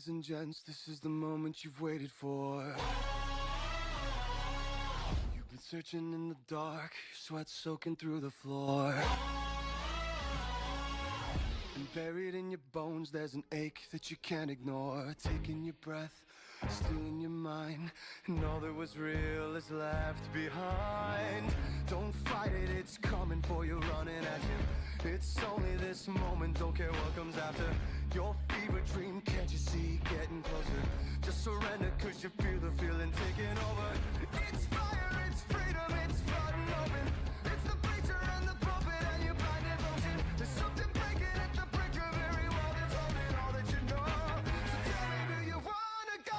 Ladies and gents, this is the moment you've waited for. You've been searching in the dark, sweat soaking through the floor. And buried in your bones, there's an ache that you can't ignore. Taking your breath, stealing your mind, and all that was real is left behind. Don't fight it, it's coming for you, running at you. It's only this moment, don't care what comes after. Your fever dream, can't you see, getting closer. Just surrender, cause you feel the feeling taking over. It's fire, it's freedom, it's flooding open. It's the preacher and the prophet and your blind devotion. There's something breaking at the brink of every wall that's holding all that you know. So tell me, do you wanna go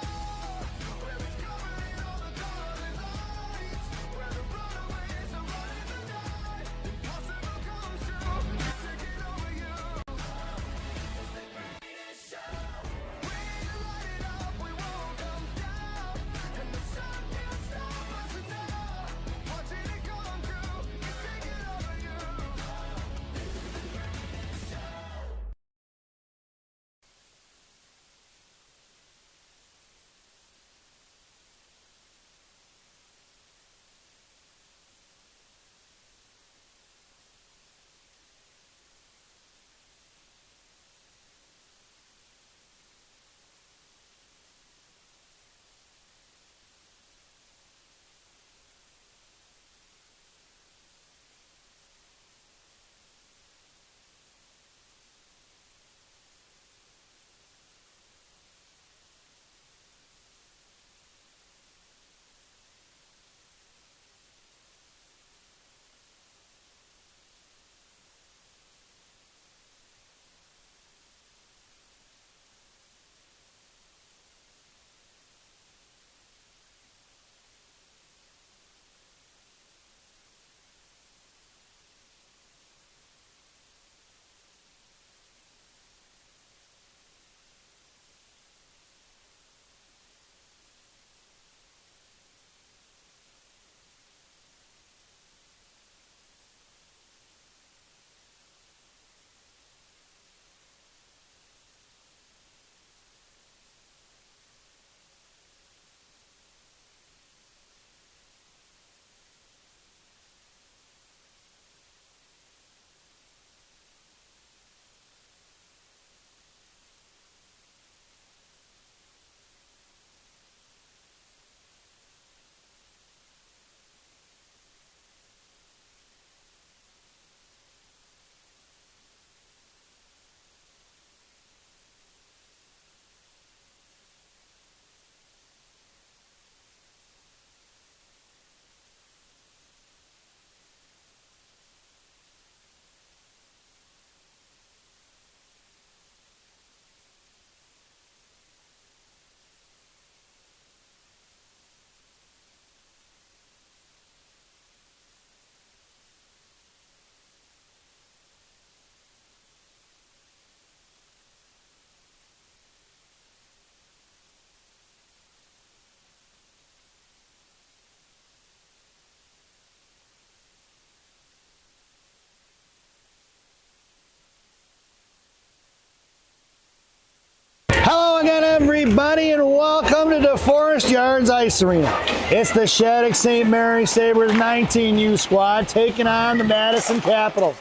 where it's covering all the golden lights, where the runaways are running the night? Impossible comes true, it's taking over you. Hello again, everybody, and welcome to DeForest Yards Ice Arena. It's the Shattuck St. Mary Sabres 19U squad taking on the Madison Capitols.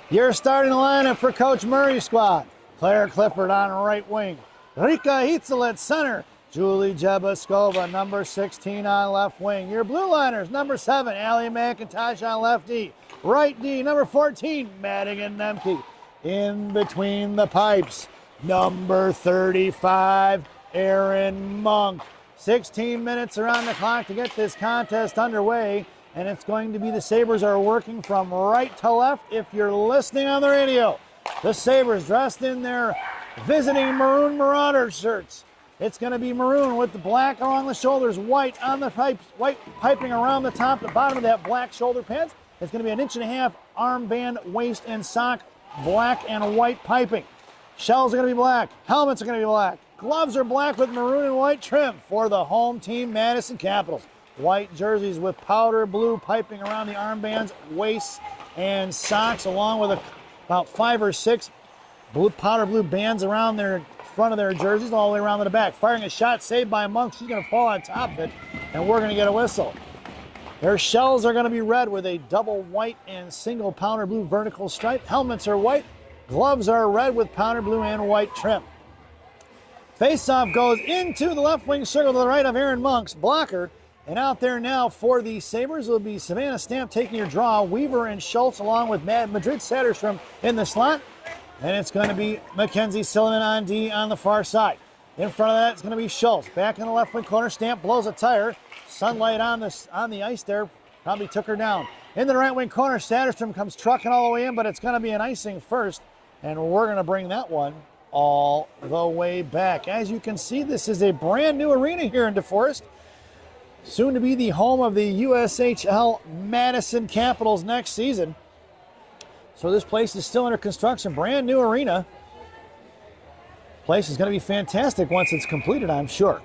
Your starting lineup for Coach Murray's squad: Claire Clifford on right wing, Rika Hitzel at center, Julie Jebaskova, number 16 on left wing. Your blue liners: number 7, Allie McIntosh on left D, right D, number 14, Madigan Nemke. In between the pipes, number 35, Aaron Monk. 16 minutes are on the clock to get this contest underway, and it's going to be the Sabres are working from right to left if you're listening on the radio. The Sabres dressed in their visiting maroon Marauder shirts. It's going to be maroon with the black along the shoulders, white on the pipes, white piping around the top, the bottom of that black shoulder pads. It's going to be an 1.5 inch armband, waist, and sock, black and white piping. Shells are going to be black. Helmets are going to be black. Gloves are black with maroon and white trim for the home team, Madison Capitols. White jerseys with powder blue piping around the armbands, waists, and socks, along with about 5 or 6 powder blue bands around their front of their jerseys all the way around to the back. Firing a shot saved by Monk. She's going to fall on top of it, and we're going to get a whistle. Their shells are going to be red with a double white and single powder blue vertical stripe. Helmets are white. Gloves are red with powder blue and white trim. Faceoff goes into the left wing circle to the right of Aaron Monk's blocker. And out there now for the Sabres will be Savannah Stamp taking your draw. Weaver and Schultz along with Madrid Satterstrom in the slot. And it's going to be Mackenzie Silliman on D on the far side. In front of that, it's going to be Schultz. Back in the left wing corner, Stamp blows a tire. Sunlight on the ice there probably took her down. In the right wing corner, Satterstrom comes trucking all the way in, but it's going to be an icing first. And we're going to bring that one all the way back. As you can see, this is a brand new arena here in DeForest. Soon to be the home of the USHL Madison Capitols next season. So this place is still under construction. Brand new arena. Place is going to be fantastic once it's completed, I'm sure.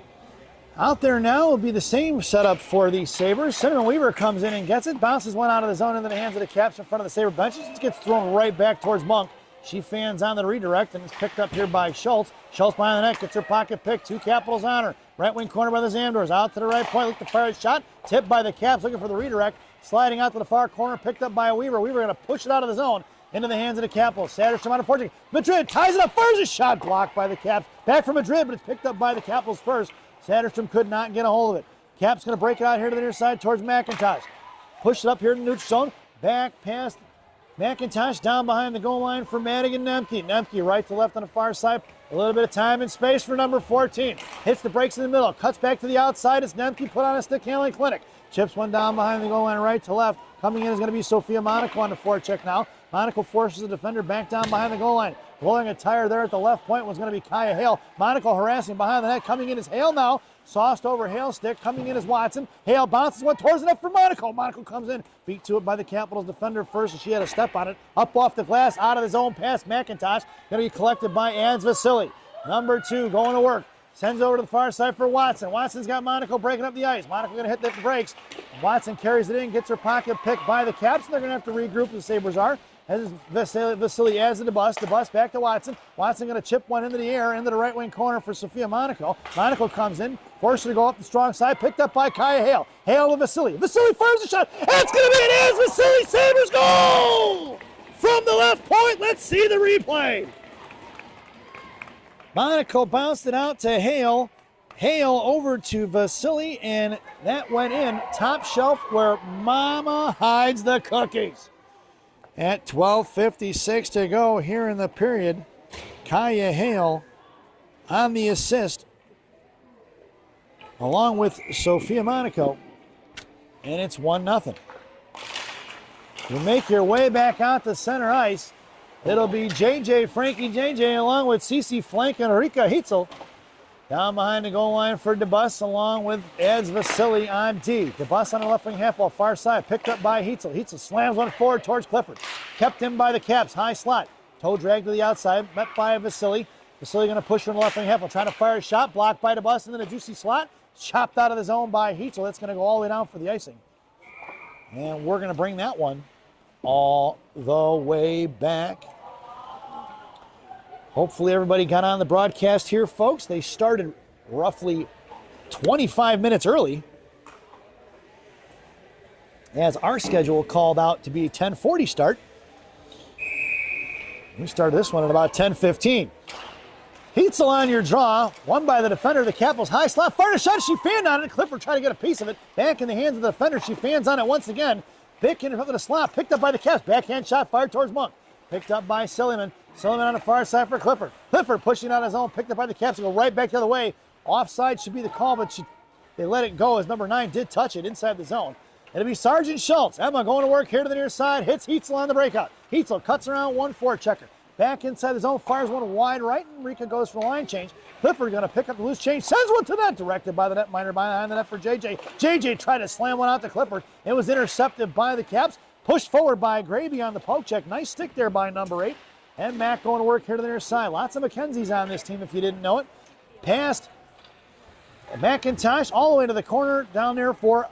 Out there now will be the same setup for the Sabres. Cinnamon Weaver comes in and gets it. Bounces one out of the zone into the hands of the Caps in front of the Sabre benches. It gets thrown right back towards Monk. She fans on the redirect and is picked up here by Schultz. Schultz behind the net, gets her pocket pick. 2 Capitals on her. Right wing corner by the Zamdors. Out to the right point, look to fire a shot. Tipped by the Caps, looking for the redirect. Sliding out to the far corner, picked up by Weaver. Weaver going to push it out of the zone into the hands of the Capitals. Satterstrom on a forward. Madrid ties it up, fires a shot, blocked by the Caps. Back from Madrid, but it's picked up by the Capitals first. Satterstrom could not get a hold of it. Caps going to break it out here to the near side towards McIntosh. Push it up here to the neutral zone. Back past McIntosh down behind the goal line for Madigan Nemke. Nemke right to left on the far side. A little bit of time and space for number 14. Hits the brakes in the middle. Cuts back to the outside. It's Nemke put on a stick handling clinic. Chips one down behind the goal line right to left. Coming in is going to be Sophia Monaco on the forecheck now. Monaco forces the defender back down behind the goal line. Blowing a tire there at the left point was going to be Kaya Hale. Monaco harassing behind the net. Coming in is Hale now. Sauced over Hale's stick. Coming in is Watson. Hale bounces one towards the net for Monaco. Monaco comes in. Beat to it by the Capitals defender first, and she had a step on it. Up off the glass, out of the zone, past McIntosh. Going to be collected by Ans Vasily. Number 2 going to work. Sends over to the far side for Watson. Watson's got Monaco breaking up the ice. Monaco going to hit the brakes. Watson carries it in, gets her pocket picked by the Caps, and they're going to have to regroup, the Sabres are. As Vasily adds to the bus back to Watson. Watson going to chip one into the air, into the right wing corner for Sophia Monaco. Monaco comes in, forced her to go up the strong side, picked up by Kaya Hale. Hale to Vasily. Vasily fires a shot. It's going to be an Ans Vasily Sabres goal! From the left point, let's see the replay. Monaco bounced it out to Hale. Hale over to Vasily, and that went in top shelf where Mama hides the cookies. At 12:56 to go here in the period, Kaya Hale on the assist, along with Sophia Monaco, and it's 1-0. You make your way back out to center ice. It'll be Frankie JJ, along with Cece Flank and Rika Hitzel. Down behind the goal line for DeBus, along with Eds Vasily on D. DeBus on the left wing half wall, far side, picked up by Hitzel. Hitzel slams one forward towards Clifford. Kept in by the Caps, high slot. Toe drag to the outside, met by Vasily. Vasily going to push from the left wing half wall, trying to fire a shot, blocked by DeBus, and then a juicy slot. Chopped out of the zone by Hitzel. That's going to go all the way down for the icing. And we're going to bring that one all the way back. Hopefully everybody got on the broadcast here, folks. They started roughly 25 minutes early, as our schedule called out to be a 10:40 start. We started this one at about 10:15. Hitzel on your draw, won by the defender. The Capitals high slot, fired a shot. She fanned on it. Clifford tried to get a piece of it. Back in the hands of the defender. She fans on it once again. Pick in front of the slot, picked up by the Caps. Backhand shot fired towards Monk. Picked up by Silliman. Silliman on the far side for Clifford. Clifford pushing out his own, picked up by the Caps to go right back the other way. Offside should be the call, but they let it go as number 9 did touch it inside the zone. It'll be Sergeant Schultz. Emma going to work here to the near side, hits Hitzel on the breakout. Hitzel cuts around 1-4 checker. Back inside the zone, fires one wide right, and Rika goes for the line change. Clifford going to pick up the loose change, sends one to net, directed by the netminder behind the net for JJ. JJ tried to slam one out to Clifford. It was intercepted by the Caps. Pushed forward by Gravy on the poke check. Nice stick there by number 8. And Matt going to work here to the near side. Lots of McKenzies on this team if you didn't know it. Past McIntosh all the way to the corner down there for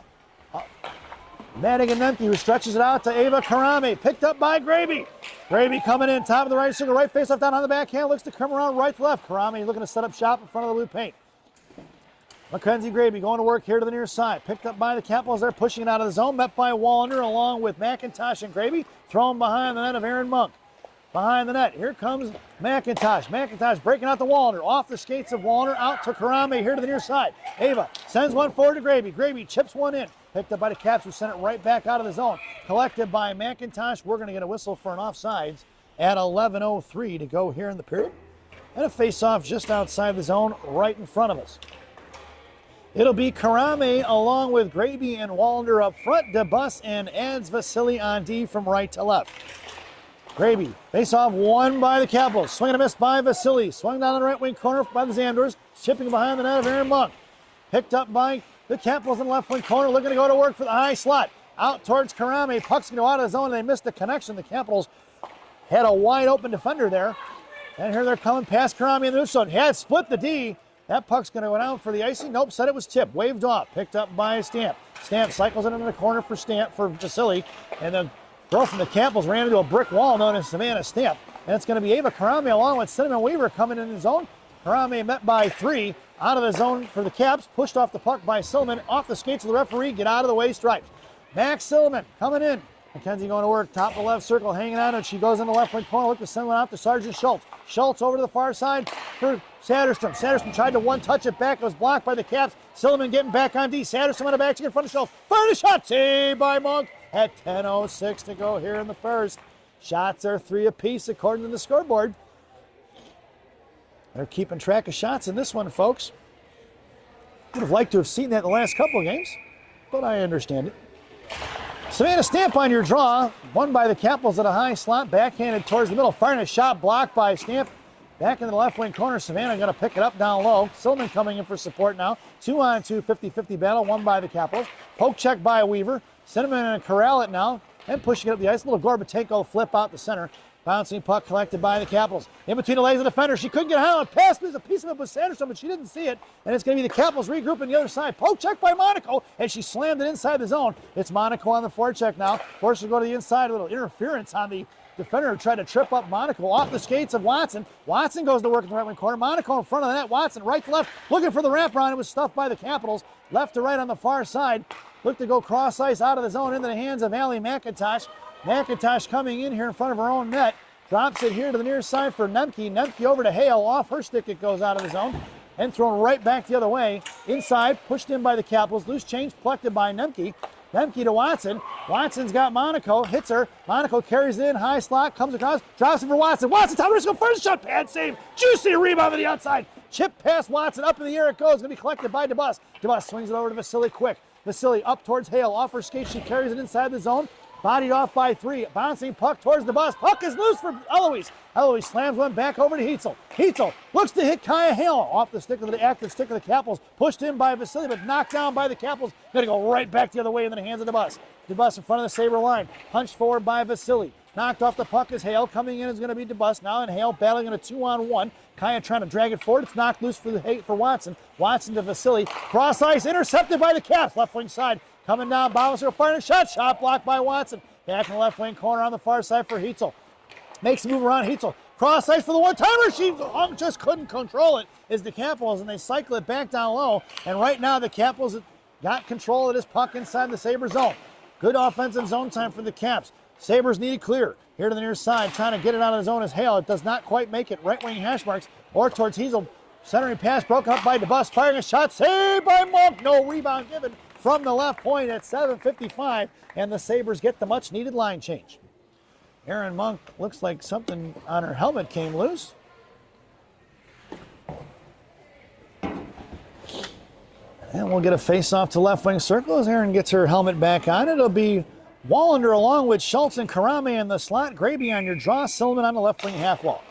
Madigan Nemke, who stretches it out to Ava Karame. Picked up by Gravy. Gravy coming in, top of the right circle, right face off down on the backhand, looks to come around right to left. Karame looking to set up shop in front of the blue paint. Mackenzie Gravy going to work here to the near side. Picked up by the Capitals there, pushing it out of the zone. Met by Wallander along with McIntosh and Gravy. Thrown behind the net of Aaron Monk. Behind the net, here comes McIntosh. McIntosh breaking out the Wallander. Off the skates of Wallander, out to Karame here to the near side. Ava sends one forward to Gravy. Gravy chips one in. Picked up by the Caps, who sent it right back out of the zone. Collected by McIntosh. We're going to get a whistle for an offsides at 11:03 to go here in the period. And a face-off just outside the zone right in front of us. It'll be Karame along with Gravy and Wallander up front. DeBus and adds Vasily on D from right to left. Gravy, face-off won by the Capitals. Swing and a miss by Vasily. Swung down the right wing corner by the Zamdors. Chipping behind the net of Aaron Monk. Picked up by the Capitals in the left wing corner. Looking to go to work for the high slot. Out towards Karame. Puck's going to go out of the zone. They missed the connection. The Capitals had a wide open defender there. And here they're coming past Karame in the neutral zone. Had split the D. That puck's going to go down for the icing. Nope, said it was tipped. Waved off. Picked up by Stamp. Stamp cycles it into the corner for Vasily. And the girl from the Capitals ran into a brick wall known as Savannah Stamp. And it's going to be Ava Karame along with Cinnamon Weaver coming in the zone. Karame met by 3. Out of the zone for the Caps. Pushed off the puck by Silliman. Off the skates of the referee. Get out of the way, stripes. Max Silliman coming in. McKenzie going to work, top of the left circle, hanging on, and she goes in the left wing corner. Look to send one out to Sergeant Schultz. Schultz over to the far side for Satterstrom. Satterstrom tried to one-touch it back. It was blocked by the Caps. Silliman getting back on D. Satterstrom on the back in front of Schultz. Fired a shot, saved by Monk at 10:06 to go here in the first. Shots are 3 apiece according to the scoreboard. They're keeping track of shots in this one, folks. Would have liked to have seen that in the last couple of games, but I understand it. Savannah Stamp on your draw. Won by the Capitals at a high slot. Backhanded towards the middle. Firing a shot blocked by Stamp. Back in the left wing corner. Savannah going to pick it up down low. Silliman coming in for support now. 2-on-2, 50-50 battle. Won by the Capitals. Poke check by Weaver. Cinnamon and corral it now. And pushing it up the ice. A little Gorbatenko flip out the center. Bouncing puck collected by the Capitals. In between the legs of the defender. She couldn't get out. Pass a piece of it with Sanderson, but she didn't see it. And it's going to be the Capitals regrouping the other side. Poke check by Monaco, and she slammed it inside the zone. It's Monaco on the forecheck now. Forced to go to the inside. A little interference on the defender who tried to trip up Monaco off the skates of Watson. Watson goes to work in the right wing corner. Monaco in front of the net. Watson right to left, looking for the wraparound. It was stuffed by the Capitals. Left to right on the far side. Looked to go cross ice out of the zone into the hands of Allie McIntosh. McIntosh coming in here in front of her own net. Drops it here to the near side for Nemke. Nemke over to Hale. Off her stick it goes out of the zone. And thrown right back the other way. Inside, pushed in by the Capitals. Loose change collected by Nemke. Nemke to Watson. Watson's got Monaco. Hits her. Monaco carries it in. High slot. Comes across. Drops it for Watson. Watson, top of the score. First shot. Pad save. Juicy rebound to the outside. Chip past Watson. Up in the air it goes. Going to be collected by DeBus. DeBus swings it over to Vasily quick. Vasily up towards Hale. Off her skate. She carries it inside the zone. Bodied off by 3. Bouncing puck towards the bus. Puck is loose for Eloise. Eloise slams one back over to Heitzel. Heitzel looks to hit Kaya Hale off the stick of the active stick of the Capitals. Pushed in by Vasily, but knocked down by the Capitals. Going to go right back the other way into the hands of the bus. DeBus in front of the Sabre line. Punched forward by Vasily. Knocked off the puck is Hale. Coming in is going to be DeBus now, and Hale battling in a 2-on-1. Kaya trying to drag it forward. It's knocked loose for Watson. Watson to Vasily. Cross ice intercepted by the Caps. Left wing side. Coming down, Bowser firing a shot. Shot blocked by Watson. Back in the left wing corner on the far side for Heitzel. Makes a move around Heitzel. Cross ice for the one-timer. She just couldn't control it as the Capitals, and they cycle it back down low. And right now the Capitals got control of this puck inside the Sabre zone. Good offensive zone time for the Caps. Sabres need clear. Here to the near side, trying to get it out of the zone is Hale. It does not quite make it. Right wing hash marks or towards Heitzel. Centering pass broken up by DeBus. Firing a shot. Saved by Monk. No rebound given from the left point at 7:55, and the Sabres get the much-needed line change. Aaron Monk looks like something on her helmet came loose. And we'll get a face-off to left wing circle as Aaron gets her helmet back on. It'll be Wallander along with Schultz and Karame in the slot. Gravy on your draw. Silliman on the left wing half wall.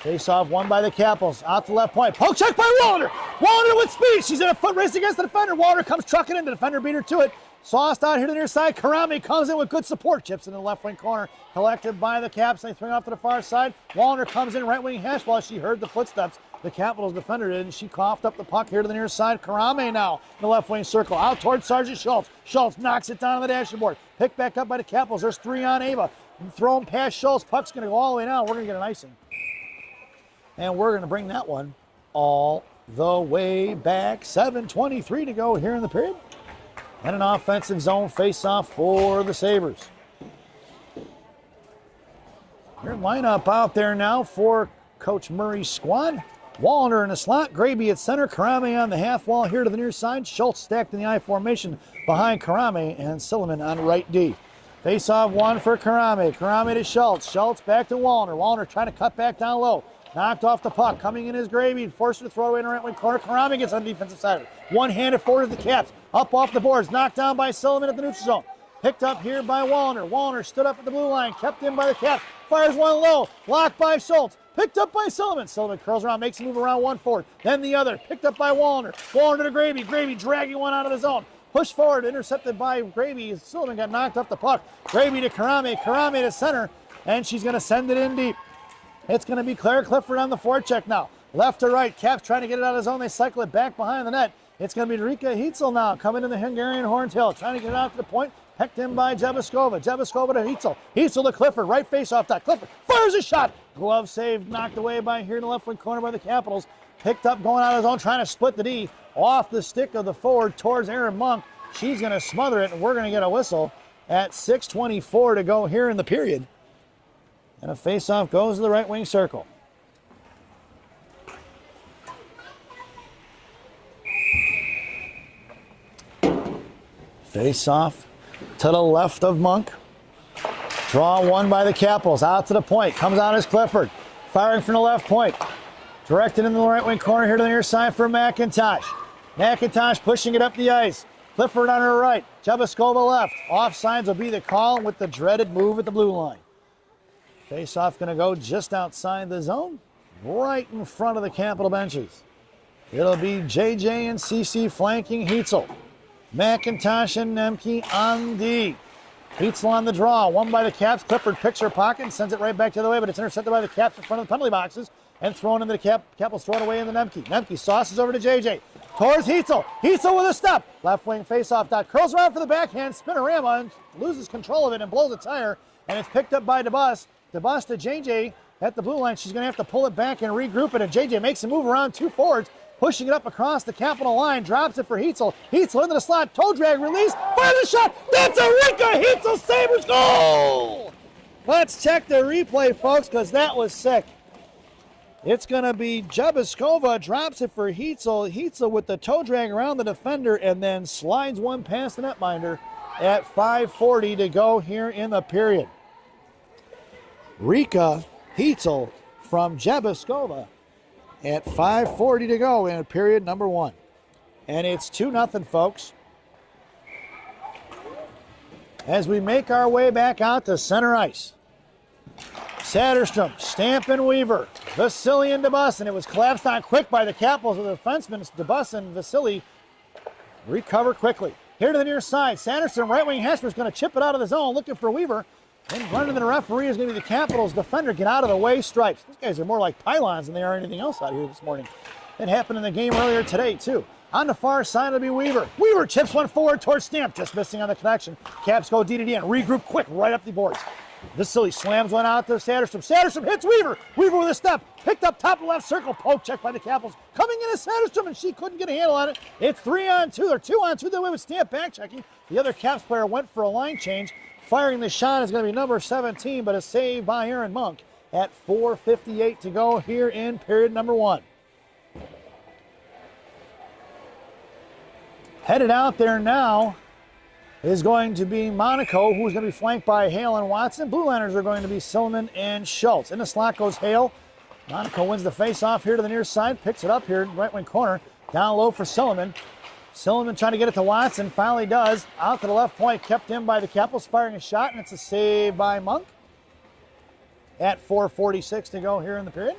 Face-off won by the Capitals. Out the left point. Poke check by Wallander. Wallander with speed. She's in a foot race against the defender. Wallander comes trucking in. The defender beat her to it. Sauced out here to the near side. Karame comes in with good support. Chips in the left wing corner. Collected by the Caps. They swing off to the far side. Wallander comes in right wing hash while she heard the footsteps The Capitals defender did, and she coughed up the puck here to the near side. Karame now in the left wing circle, out towards Sergeant Schultz. Schultz knocks it down on the dashboard. Picked back up by the Capitals. There's 3 on Ava. Thrown past Schultz. Puck's going to go all the way down. We're going to get an icing. And we're going to bring that one all the way back. 7:23 to go here in the period. And an offensive zone face-off for the Sabres. Your lineup out there now for Coach Murray's squad. Wallner in the slot, Graby at center, Karame on the half wall here to the near side. Schultz stacked in the I formation behind Karame, and Silliman on right D. Face-off one for Karame. Karame to Schultz. Schultz back to Wallner. Wallner trying to cut back down low. Knocked off the puck. Coming in is Graby. Forced to throw away in the right wing corner. Karame gets on the defensive side. One-handed forward to the Caps. Up off the boards. Knocked down by Silliman at the neutral zone. Picked up here by Wallner. Wallner stood up at the blue line. Kept in by the Caps. Fires one low. Blocked by Schultz. Picked up by Silliman. Silliman curls around, makes a move around one forward. Then the other. Picked up by Wallner. Wallner to Graby. Graby dragging one out of the zone. Push forward, intercepted by Graby. Silliman got knocked off the puck. Graby to Karame. Karame to center. And she's going to send it in deep. It's going to be Claire Clifford on the forecheck now. Left to right. Caps trying to get it out of the zone. They cycle it back behind the net. It's going to be Rika Heitzel now coming in the Hungarian Horntail. Trying to get it out to the point. Pecked in by Jebaskova. Jebaskova to Heitzel. Heitzel to Clifford. Right face off that. Clifford fires a shot. Glove save knocked away by here in the left wing corner by the Capitals. Picked up going out of the zone. Trying to split the D. Off the stick of the forward towards Aaron Monk. She's going to smother it, and we're going to get a whistle at 6:24 to go here in the period. And a face-off goes to the right wing circle. Face-off to the left of Monk. Draw one by the Capitals. Out to the point. Comes out as Clifford. Firing from the left point. Directed in the right wing corner here to the near side for McIntosh. McIntosh pushing it up the ice. Clifford on her right. Jebaskova left. Offsides will be the call with the dreaded move at the blue line. Face-off going to go just outside the zone, right in front of the Capital benches. It'll be JJ and CC flanking Heitzel. McIntosh and Nemke on D. Heitzel on the draw. One by the Caps. Clifford picks her pocket and sends it right back the other way, but it's intercepted by the Caps in front of the penalty boxes and thrown into the Capitals, thrown away in the Nemke. Nemke sauces over to JJ. Towards Heitzel. Heitzel with a step. Left wing face-off dot. Curls around for the backhand. Spinorama and loses control of it and blows a tire. And it's picked up by DeBus. DeBus to JJ at the blue line. She's going to have to pull it back and regroup it. And JJ makes a move around 2 forwards. Pushing it up across the Capital line. Drops it for Heitzel. Heitzel into the slot. Toe drag release. Fires a shot. That's a Rika Heitzel Sabres goal! Let's check the replay, folks, because that was sick. It's going to be Jebaskova, drops it for Heitzel. Heitzel with the toe drag around the defender and then slides one past the netminder at 5:40 to go here in the period. Rika Heitzel from Jebaskova at 5:40 to go in period number 1. And it's 2-0, folks. As we make our way back out to center ice. Satterstrom, Stamp and Weaver, Vasily and DeBus, and it was collapsed on quick by the Capitals with the defensemen. DeBus and Vasily recover quickly. Here to the near side, Satterstrom, right wing Hesper's going to chip it out of the zone, looking for Weaver. And running to the referee is going to be the Capitals defender. Get out of the way, stripes. These guys are more like pylons than they are anything else out here this morning. It happened in the game earlier today, too. On the far side, it'll be Weaver. Weaver chips one forward towards Stamp, just missing on the connection. Caps go D to D and regroup quick right up the boards. Vasily slams one out to Satterstrom. Satterstrom hits Weaver. Weaver with a step. Picked up top left circle. Poke check by the Capitals. Coming in is Satterstrom, and she couldn't get a handle on it. It's 3-on-2 or 2-on-2 the way with Stamp back checking. The other Caps player went for a line change. Firing the shot is going to be number 17, but a save by Aaron Monk at 4:58 to go here in period number 1. Headed out there now is going to be Monaco, who's going to be flanked by Hale and Watson. Blue liners are going to be Silliman and Schultz. In the slot goes Hale. Monaco wins the face-off here to the near side. Picks it up here in right wing corner. Down low for Silliman. Silliman trying to get it to Watson. Finally does. Out to the left point. Kept in by the Capitals. Firing a shot, and it's a save by Monk. At 4:46 to go here in the period.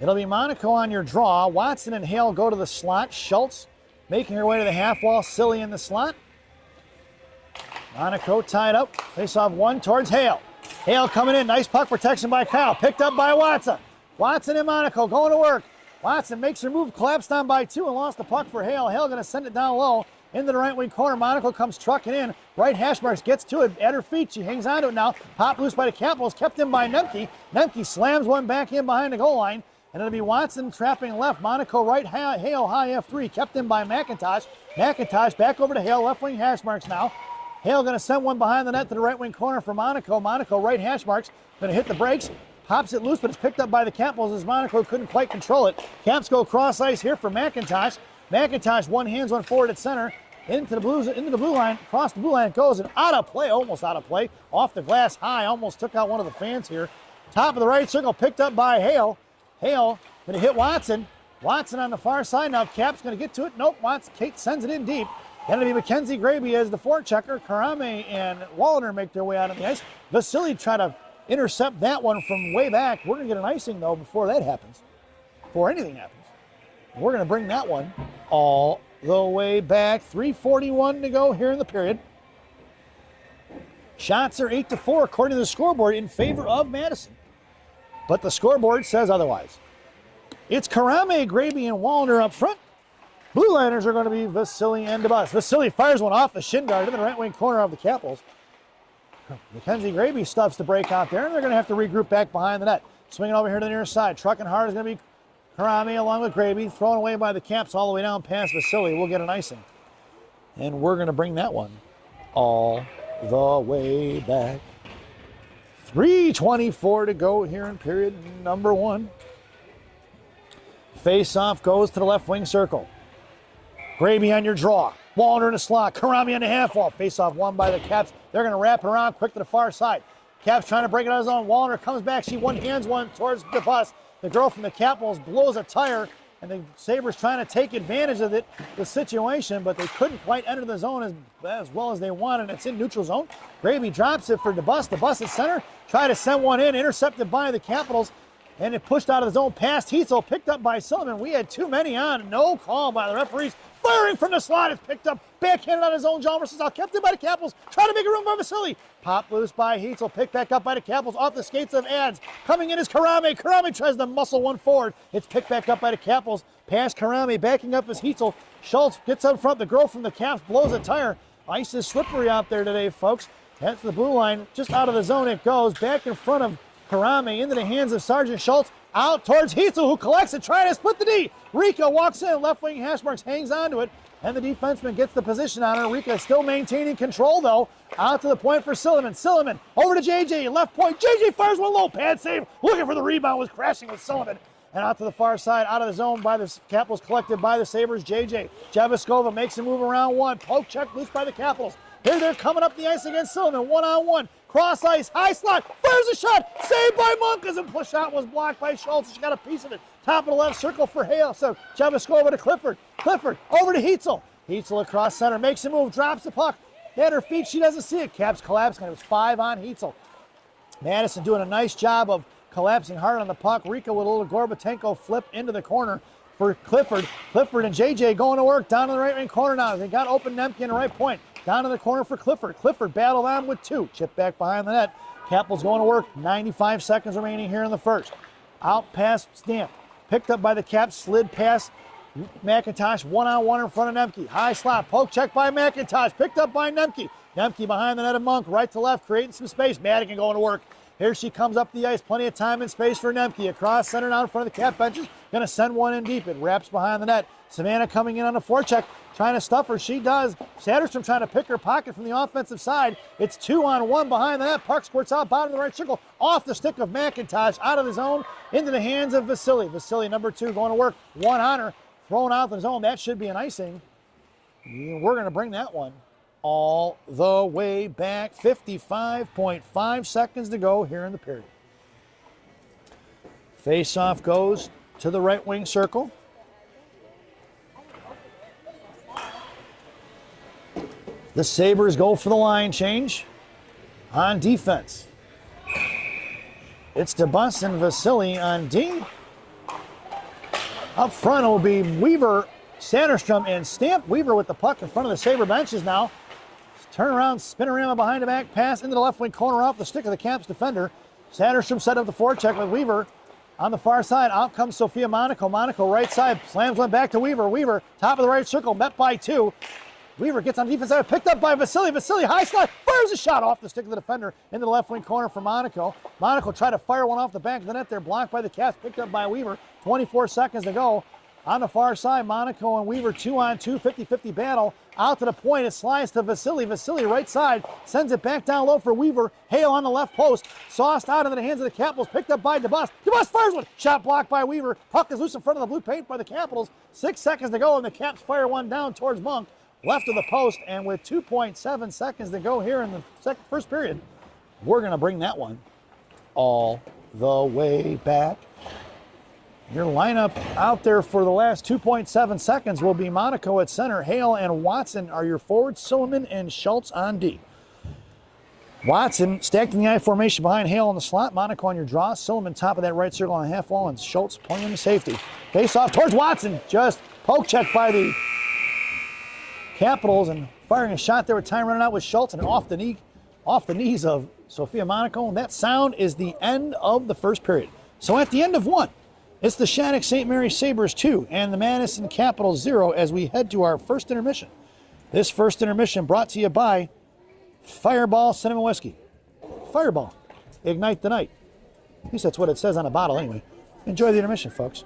It'll be Monaco on your draw. Watson and Hale go to the slot. Schultz making her way to the half wall. Silly in the slot. Monaco tied up. Face-off one towards Hale. Hale coming in. Nice puck protection by Kyle. Picked up by Watson. Watson and Monaco going to work. Watson makes her move, collapsed down by 2 and lost the puck for Hale. Hale going to send it down low into the right wing corner. Monaco comes trucking in. Right hash marks, gets to it at her feet. She hangs on to it now. Pop loose by the Capitals, kept in by Nemke. Nemke slams one back in behind the goal line. And it'll be Watson trapping left. Monaco right, Hale high F3, kept in by McIntosh. McIntosh back over to Hale, left wing hash marks now. Hale going to send one behind the net to the right wing corner for Monaco. Monaco right hash marks, going to hit the brakes. Pops it loose, but it's picked up by the Capitals as Monaco couldn't quite control it. Caps go cross ice here for McIntosh. McIntosh one hands, one forward at center. Into the blue line, across the blue line it goes, and out of play, almost out of play. Off the glass high, almost took out one of the fans here. Top of the right circle, picked up by Hale. Hale going to hit Watson. Watson on the far side now. Cap's going to get to it. Nope, Watson, Kate sends it in deep. Going to be Mackenzie Graby as the forechecker. Karame and Wallner make their way out on the ice. Vasily try to intercept that one from way back. We're going to get an icing, though, before that happens. Before anything happens. We're going to bring that one all the way back. 3:41 to go here in the period. Shots are 8-4 according to the scoreboard in favor of Madison. But the scoreboard says otherwise. It's Karame, Graby, and Wallner up front. Blue liners are going to be Vasily and DeBus. Vasily fires one off the shin guard in the right wing corner of the Capitals. Mackenzie Graby stuffs the break out there, and they're going to have to regroup back behind the net. Swinging over here to the near side. Trucking hard is going to be Karame along with Graby. Thrown away by the Caps all the way down past Vasily. We'll get an icing. And we're going to bring that one all the way back. 3:24 to go here in period number 1. Face-off goes to the left wing circle. Graby on your draw. Wallner in the slot. Karame on the half wall. Face-off won by the Caps. They're going to wrap it around quick to the far side. Caps trying to break it out of his own. Wallner comes back. She one-hands one towards the bus. The girl from the Capitals blows a tire, and the Sabres trying to take advantage of the situation, but they couldn't quite enter the zone as well as they wanted. It's in neutral zone. Graby drops it for DeBus. DeBus at center. Try to send one in. Intercepted by the Capitals. And it pushed out of the zone past Heitzel, picked up by Silliman. We had too many on. No call by the referees. Firing from the slot is picked up. Backhanded on his own. John versus out. Kept in by the Capitals. Trying to make a room for Vasily. Pop loose by Heitzel. Picked back up by the Capitals off the skates of Ads. Coming in is Karame. Karame tries to muscle one forward. It's picked back up by the Capitals. Past Karame. Backing up is Heitzel. Schultz gets up front. The girl from the Caps blows a tire. Ice is slippery out there today, folks. That's the blue line. Just out of the zone it goes. Back in front of Karame into the hands of Sergeant Schultz. Out towards Heitzel, who collects it, trying to split the D. Rika walks in, left wing hash marks, hangs onto it, and the defenseman gets the position on her. Rika still maintaining control, though. Out to the point for Silliman. Silliman over to JJ, left point. JJ fires one low, pad save. Looking for the rebound, was crashing with Silliman. And out to the far side, out of the zone by the Capitals, collected by the Sabres. JJ. Javiskova makes a move around one. Poke check loose by the Capitals. Here they're coming up the ice against Silliman, one-on-one. Cross ice, high slot, fires a shot, saved by Monk as the push shot was blocked by Schultz. She got a piece of it. Top of the left circle for Hale. So Javiskova to Clifford. Clifford over to Heitzel. Heitzel across center, makes a move, drops the puck. At her feet, she doesn't see it. Caps collapse, and it was 5 on Heitzel. Madison doing a nice job of collapsing hard on the puck. Rika with a little Gorbatenko flip into the corner for Clifford. Clifford and JJ going to work down in the right wing corner now. They got open Nemke in the right point. Down in the corner for Clifford. Clifford battled on with 2. Chip back behind the net. Capitals going to work. 95 seconds remaining here in the first. Out past Stamp. Picked up by the Caps. Slid past McIntosh. One-on-one in front of Nemke. High slot. Poke check by McIntosh. Picked up by Nemke. Nemke behind the net of Monk. Right to left. Creating some space. Madigan going to work. Here she comes up the ice. Plenty of time and space for Nemke. Across center now in front of the Cap benches. Going to send one in deep. It wraps behind the net. Savannah coming in on the forecheck. Trying to stuff her. She does. Satterstrom trying to pick her pocket from the offensive side. It's 2-on-1 behind the net. Puck squirts out bottom of the right circle. Off the stick of McIntosh. Out of the zone. Into the hands of Vasily. Vasily, number 2, going to work. One on her. Thrown out the zone. That should be an icing. We're going to bring that one all the way back. 55.5 seconds to go here in the period. Face-off goes to the right wing circle. The Sabres go for the line change on defense. It's DeBus and Vasily on D. Up front it will be Weaver, Satterstrom, and Stamp. Weaver with the puck in front of the Sabre benches now. Turn around, spinorama behind the back, pass into the left wing corner off the stick of the Caps defender. Satterstrom set up the forecheck with Weaver. On the far side, out comes Sophia Monaco. Monaco right side, slams one back to Weaver. Weaver, top of the right circle, met by 2. Weaver gets on defense side, picked up by Vasily. Vasily, high slide, fires a shot off the stick of the defender into the left wing corner for Monaco. Monaco tried to fire one off the back of the net there, blocked by the Caps, picked up by Weaver. 24 seconds to go. On the far side, Monaco and Weaver 2-on-2, 50-50 battle. Out to the point, it slides to Vasily. Vasily right side, sends it back down low for Weaver. Hale on the left post, sauced out into the hands of the Capitals, picked up by DeBus. DeBus fires one, shot blocked by Weaver. Puck is loose in front of the blue paint by the Capitals. 6 seconds to go, and the Caps fire one down towards Monk, left of the post, and with 2.7 seconds to go here in the first period, we're going to bring that one all the way back. Your lineup out there for the last 2.7 seconds will be Monaco at center. Hale and Watson are your forwards. Silliman and Schultz on D. Watson stacked in the I formation behind Hale in the slot. Monaco on your draw. Silliman top of that right circle on the half wall, and Schultz playing the safety. Face off towards Watson. Just poke check by the Capitals and firing a shot there with time running out with Schultz and off the knees of Sophia Monaco. And that sound is the end of the first period. So at the end of one, it's the Shattuck St. Mary Sabres 2 and the Madison Capitols 0 as we head to our first intermission. This first intermission brought to you by Fireball Cinnamon Whiskey. Fireball, ignite the night. At least that's what it says on a bottle anyway. Enjoy the intermission, folks.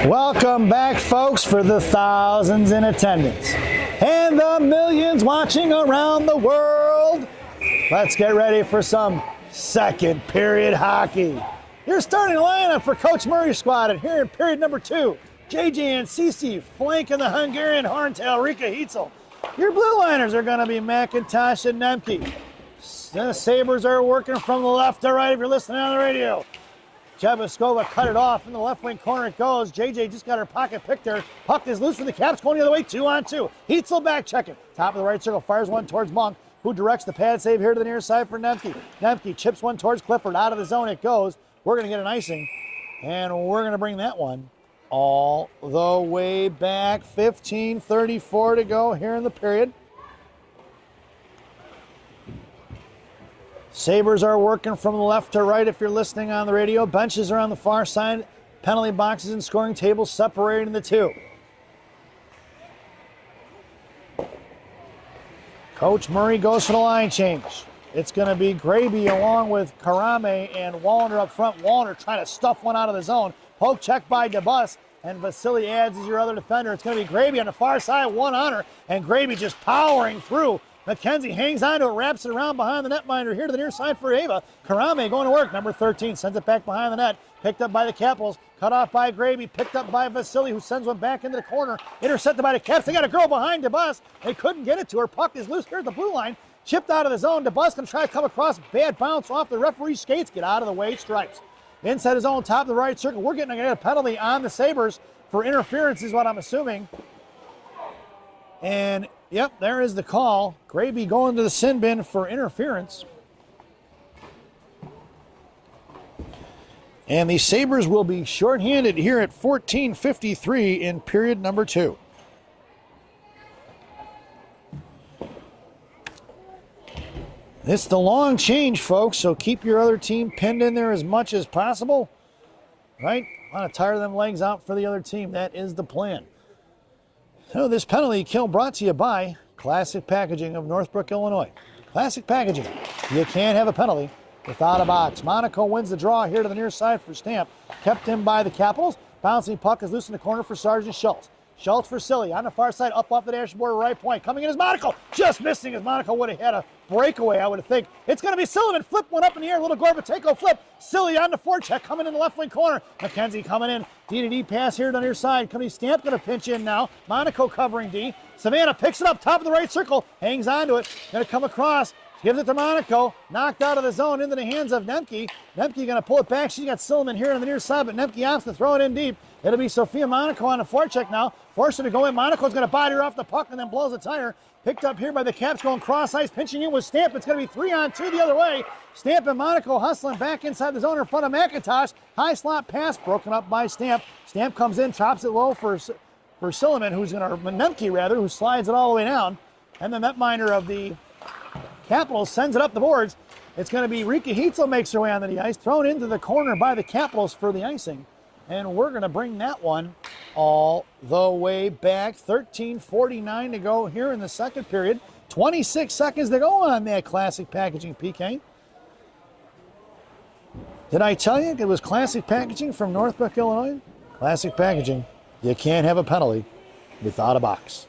Welcome back, folks, for the thousands in attendance and the millions watching around the world. Let's get ready for some second period hockey. Your starting lineup for Coach Murray's squad, and here in period number 2, JJ and Cece flanking the Hungarian horntail Rika Heitzel. Your blue liners are going to be McIntosh and Nemke. The Sabres are working from the left to right if you're listening on the radio. Chebuskova cut it off in the left wing corner. It goes. JJ just got her pocket picked there. Puck is loose for the Caps going the other way. 2-on-2. Heitzel back checking. Top of the right circle. Fires one towards Monk, who directs the pad save here to the near side for Nemke. Nemke chips one towards Clifford. Out of the zone it goes. We're going to get an icing, and we're going to bring that one all the way back. 15:34 to go here in the period. Sabres are working from the left to right if you're listening on the radio. Benches are on the far side. Penalty boxes and scoring tables separating the two. Coach Murray goes for the line change. It's going to be Graby along with Karame and Wallner up front. Wallner trying to stuff one out of the zone. Poke check by DeBus, and Vasily adds as your other defender. It's going to be Graby on the far side, one on her, and Graby just powering through. McKenzie hangs on to it, wraps it around behind the netminder here to the near side for Ava. Karame going to work. Number 13 sends it back behind the net. Picked up by the Capitals. Cut off by Graby. Picked up by Vasily, who sends one back into the corner. Intercepted by the Caps. They got a girl behind DeBus. They couldn't get it to her. Puck is loose here at the blue line. Chipped out of the zone. DeBus going to try to come across. Bad bounce off the referee's skates. Get out of the way. Stripes. Inside his own top of the right circle. We're getting a penalty on the Sabres for interference is what I'm assuming. And yep, there is the call. Graby going to the sin bin for interference. And the Sabres will be shorthanded here at 14:53 in period number 2. It's the long change, folks, so keep your other team pinned in there as much as possible. Right? Want to tire them legs out for the other team. That is the plan. So this penalty kill brought to you by Classic Packaging of Northbrook, Illinois. Classic Packaging. You can't have a penalty without a box. Monaco wins the draw here to the near side for Stamp. Kept in by the Capitals. Bouncing puck is loose in the corner for Sergeant Schultz. Schultz for Silly on the far side, up off the dashboard, right point. Coming in is Monaco. Just missing as Monaco would have had a breakaway, I would think. It's going to be Silliman. Flip one up in the air. Little Gorbatenko flip. Silly on the forecheck. Coming in the left wing corner. McKenzie coming in. D-to-D pass here to the near side. Coming Stamp going to pinch in now. Monaco covering D. Savannah picks it up. Top of the right circle. Hangs onto it. Going to come across. Gives it to Monaco. Knocked out of the zone into the hands of Nemke. Nemke going to pull it back. She's got Silliman here on the near side, but Nemke opts to throw it in deep. It'll be Sophia Monaco on the forecheck now. Forced her to go in. Monaco's going to body her off the puck and then blows a tire. Picked up here by the Caps going cross ice. Pinching in with Stamp. It's going to be 3-on-2 the other way. Stamp and Monaco hustling back inside the zone in front of McIntosh. High slot pass broken up by Stamp. Stamp comes in, chops it low for Silliman, Nemke rather, who slides it all the way down. And the netminder of the Capitals sends it up the boards. It's going to be Rika Heitzel makes her way onto the ice. Thrown into the corner by the Capitals for the icing. And we're going to bring that one all the way back. 13:49 to go here in the second period. 26 seconds to go on that Classic Packaging PK. Did I tell you it was Classic Packaging from Northbrook, Illinois? Classic Packaging. You can't have a penalty without a box.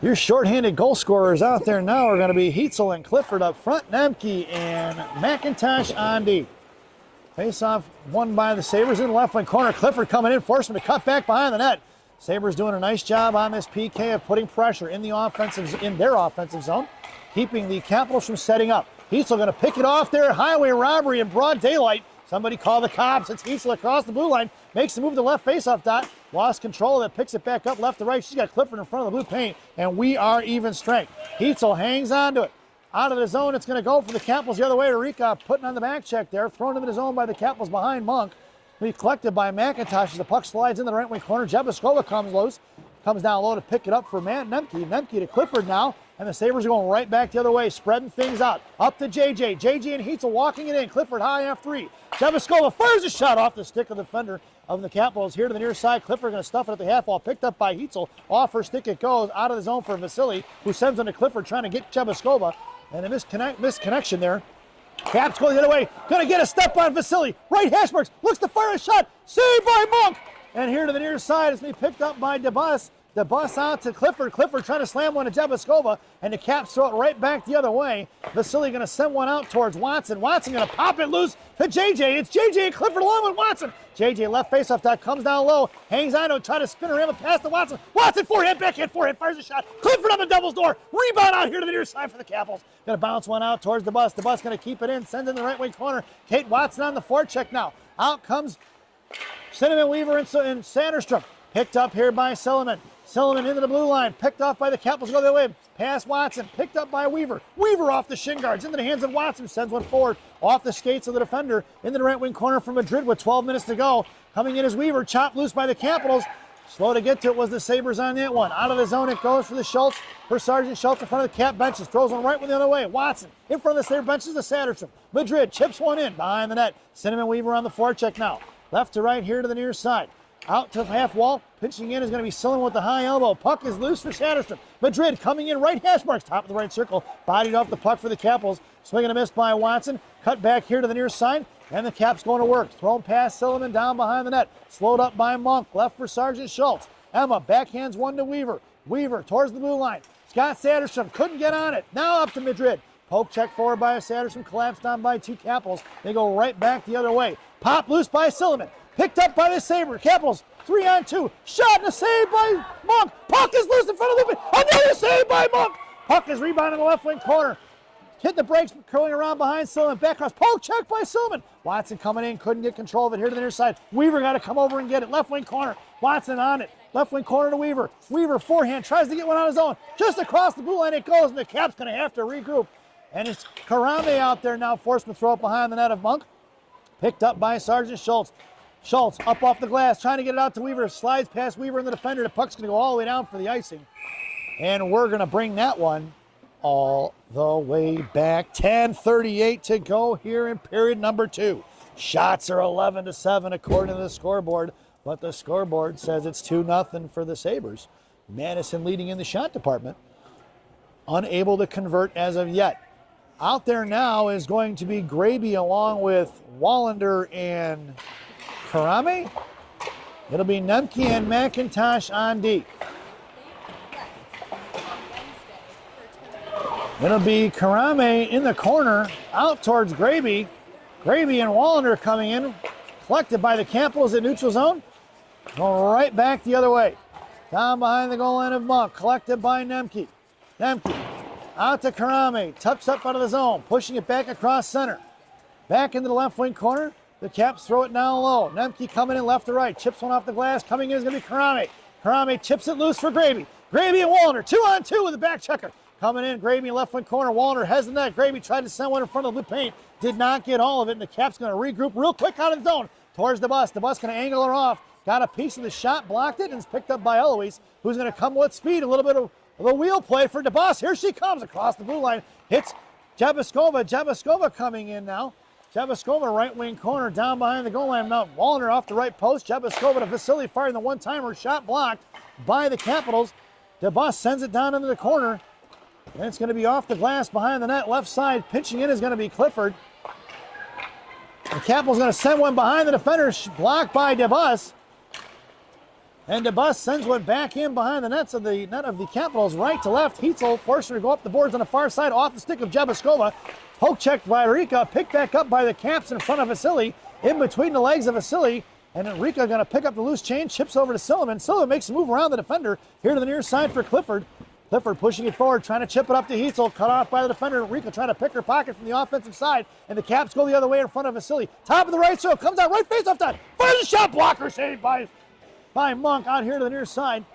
Your shorthanded goal scorers out there now are going to be Heitzel and Clifford up front. Nemke and McIntosh on D. Face-off won by the Sabres in the left wing corner. Clifford coming in, forcing him to cut back behind the net. Sabres doing a nice job on this PK of putting pressure in their offensive zone, keeping the Capitals from setting up. Heitzel going to pick it off there. Highway robbery in broad daylight. Somebody call the cops. It's Heitzel across the blue line. Makes the move to left face-off dot. Lost control of it. Picks it back up left to right. She's got Clifford in front of the blue paint. And we are even strength. Heitzel hangs on to it. Out of the zone, it's going to go for the Capitals the other way. Rika putting on the back check there. Thrown into the zone by the Capitals behind Monk. Be collected by McIntosh as the puck slides in the right wing corner. Jebiskova comes loose. Comes down low to pick it up for Nemke. Nemke to Clifford now. And the Sabres are going right back the other way, spreading things out. Up to JJ. JJ and Heitzel walking it in. Clifford high F3. Jebiskova fires a shot off the stick of the defender of the Capitals here to the near side. Clifford going to stuff it at the half wall. Picked up by Heitzel. Off her stick it goes. Out of the zone for Vasily, who sends on to Clifford trying to get Jebiskova. And a misconnection there. Caps go the other way. Going to get a step on Vasily. Right hash marks. Looks to fire a shot. Saved by Monk. And here to the near side is going to be picked up by DeBus. DeBus out to Clifford. Clifford trying to slam one to Jebiskova. And the Caps throw it right back the other way. Vasily going to send one out towards Watson. Watson going to pop it loose to JJ. It's JJ and Clifford along with Watson. JJ left faceoff dot comes down low. Hangs on to it. Try to spin around and pass to Watson. Watson forehand, backhand, forehand. Fires a shot. Clifford on the devil's door. Rebound out here to the near side for the Capitals. Going to bounce one out towards DeBus. DeBus going to keep it in. Send in the right wing corner. Kate Watson on the forecheck now. Out comes Cinnamon Weaver and Sanderstrom. Picked up here by Silliman. Silliman into the blue line. Picked off by the Capitals. Go the other way. Pass Watson. Picked up by Weaver. Weaver off the shin guards. Into the hands of Watson. Sends one forward. Off the skates of the defender. Into the right wing corner for Madrid with 12 minutes to go. Coming in is Weaver. Chopped loose by the Capitals. Slow to get to it was the Sabres on that one. Out of the zone it goes for the Schultz. For Sergeant Schultz in front of the Cap benches. Throws one right one the other way. Watson in front of the Sabre benches to Satterstrom. Madrid chips one in behind the net. Cinnamon Weaver on the forecheck now. Left to right here to the near side. Out to the half wall. Pitching in is going to be Silliman with the high elbow. Puck is loose for Satterstrom. Madrid coming in right hash marks. Top of the right circle. Bodied off the puck for the Capitals. Swing and a miss by Watson. Cut back here to the near side. And the Caps going to work. Thrown past Silliman down behind the net. Slowed up by Monk. Left for Sergeant Schultz. Emma backhands one to Weaver. Weaver towards the blue line. Scott Satterstrom couldn't get on it. Now up to Madrid. Poke check forward by Satterstrom. Collapsed down by two Capitals. They go right back the other way. Pop loose by Silliman. Picked up by the Sabre. Capitals 3-on-2. Shot and a save by Monk. Puck is loose in front of Lupin. Another save by Monk. Puck is rebounded in the left wing corner. Hit the brakes, curling around behind Silliman. Back cross. Poke check by Silliman. Watson coming in. Couldn't get control of it here to the near side. Weaver got to come over and get it. Left wing corner. Watson on it. Left wing corner to Weaver. Weaver forehand. Tries to get one on his own. Just across the blue line it goes. And the Caps going to have to regroup. And it's Karame out there now. Forced to throw it behind the net of Monk. Picked up by Sergeant Schultz. Schultz up off the glass, trying to get it out to Weaver. Slides past Weaver and the defender. The puck's going to go all the way down for the icing. And we're going to bring that one all the way back. 10:38 to go here in period number 2. Shots are 11-7 according to the scoreboard, but the scoreboard says it's 2-0 for the Sabres. Madison leading in the shot department. Unable to convert as of yet. Out there now is going to be Graby along with Wallander and Karame. It'll be Nemke and McIntosh on D. It'll be Karame in the corner, out towards Graby. Graby and Wallander coming in, collected by the Capitals at neutral zone. Going right back the other way. Down behind the goal line of Monk, collected by Nemke. Nemke out to Karame, tucks up out of the zone, pushing it back across center. Back into the left wing corner. The Caps throw it down low. Nemke coming in left to right, chips one off the glass. Coming in is going to be Karame. Karame chips it loose for Graby. Graby and Wallander, 2-on-2 with the back checker. Coming in, Graby left wing corner. Wallander has the net. Graby tried to send one in front of the blue paint. Did not get all of it, and the Caps going to regroup real quick out of the zone towards the bus. The bus going to angle her off. Got a piece of the shot, blocked it, and it's picked up by Eloise, who's going to come with speed. A little bit of a wheel play for DeBus. Here she comes across the blue line. Hits Jabaskova. Jabaskova coming in now. Jabaskova right wing corner down behind the goal line. Now Wallander off the right post. Jabaskova to Vasily firing the one-timer. Shot blocked by the Capitals. DeBus sends it down into the corner. And it's going to be off the glass behind the net. Left side pitching in is going to be Clifford. The Capitals going to send one behind the defender. Blocked by DeBus. And DeBus sends one back in behind the net of the Capitals, right to left. Heitzel forced her to go up the boards on the far side, off the stick of Jabaskova. Poke checked by Rika, picked back up by the Caps in front of Vasily, in between the legs of Vasily. And then Rika going to pick up the loose chain, chips over to Silliman. Silliman makes a move around the defender, here to the near side for Clifford. Clifford pushing it forward, trying to chip it up to Heitzel, cut off by the defender. Rika trying to pick her pocket from the offensive side, and the Caps go the other way in front of Vasily. Top of the right circle, comes out right face off time. Fires a shot, blocker saved by Monk out here to the near side.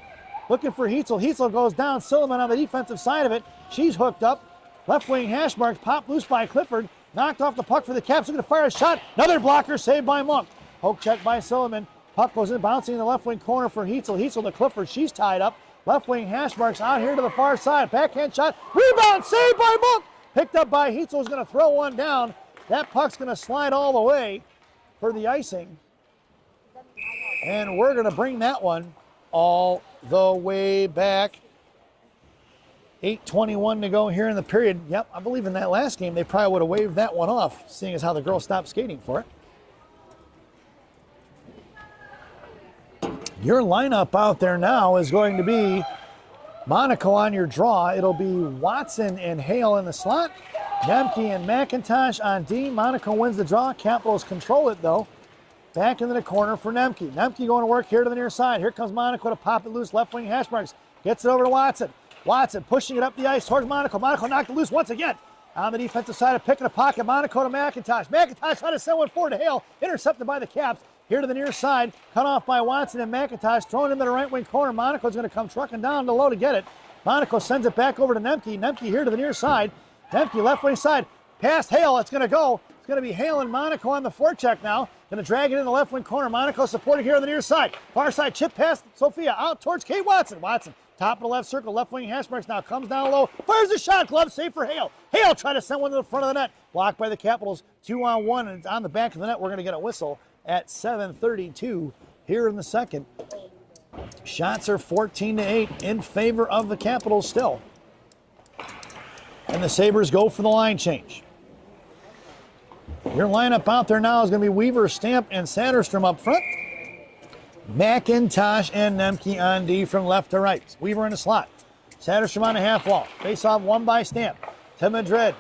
Looking for Heitzel. Heitzel goes down. Silliman on the defensive side of it. She's hooked up. Left wing hash marks popped loose by Clifford. Knocked off the puck for the Caps. Looking to fire a shot. Another blocker saved by Monk. Poke check by Silliman. Puck goes in, bouncing in the left wing corner for Heitzel. Heitzel to Clifford. She's tied up. Left wing hash marks out here to the far side. Backhand shot. Rebound saved by Monk. Picked up by Heitzel, who's going to throw one down. That puck's going to slide all the way for the icing. And we're going to bring that one all the way back. 8:21 to go here in the period. Yep, I believe in that last game they probably would have waved that one off, seeing as how the girls stopped skating for it. Your lineup out there now is going to be Monaco on your draw. It'll be Watson and Hale in the slot. Nemke and McIntosh on D. Monaco wins the draw. Capitals control it, though. Back into the corner for Nemke. Nemke going to work here to the near side. Here comes Monaco to pop it loose. Left wing hash marks. Gets it over to Watson. Watson pushing it up the ice towards Monaco. Monaco knocked it loose once again. On the defensive side of picking a pocket. Monaco to McIntosh. McIntosh trying to send one forward to Hale. Intercepted by the Caps. Here to the near side. Cut off by Watson and McIntosh. Thrown into the right wing corner. Monaco's going to come trucking down the low to get it. Monaco sends it back over to Nemke. Nemke here to the near side. Nemke left wing side. Past Hale. It's going to go. It's going to be Hale and Monaco on the forecheck now. Going to drag it in the left wing corner. Monaco supported here on the near side. Far side chip past Sophia. Out towards Kate Watson. Watson. Top of the left circle. Left wing hash marks now. Comes down low. Fires the shot. Glove save for Hale. Hale trying to send one to the front of the net. Blocked by the Capitals. 2-on-1 and it's on the back of the net. We're going to get a whistle at 7:32 here in the second. Shots are 14-8 in favor of the Capitals still. And the Sabres go for the line change. Your lineup out there now is going to be Weaver, Stamp, and Satterstrom up front. McIntosh and Nemke on D from left to right. Weaver in the slot. Satterstrom on the half wall. Face off one by Stamp. To Madrid.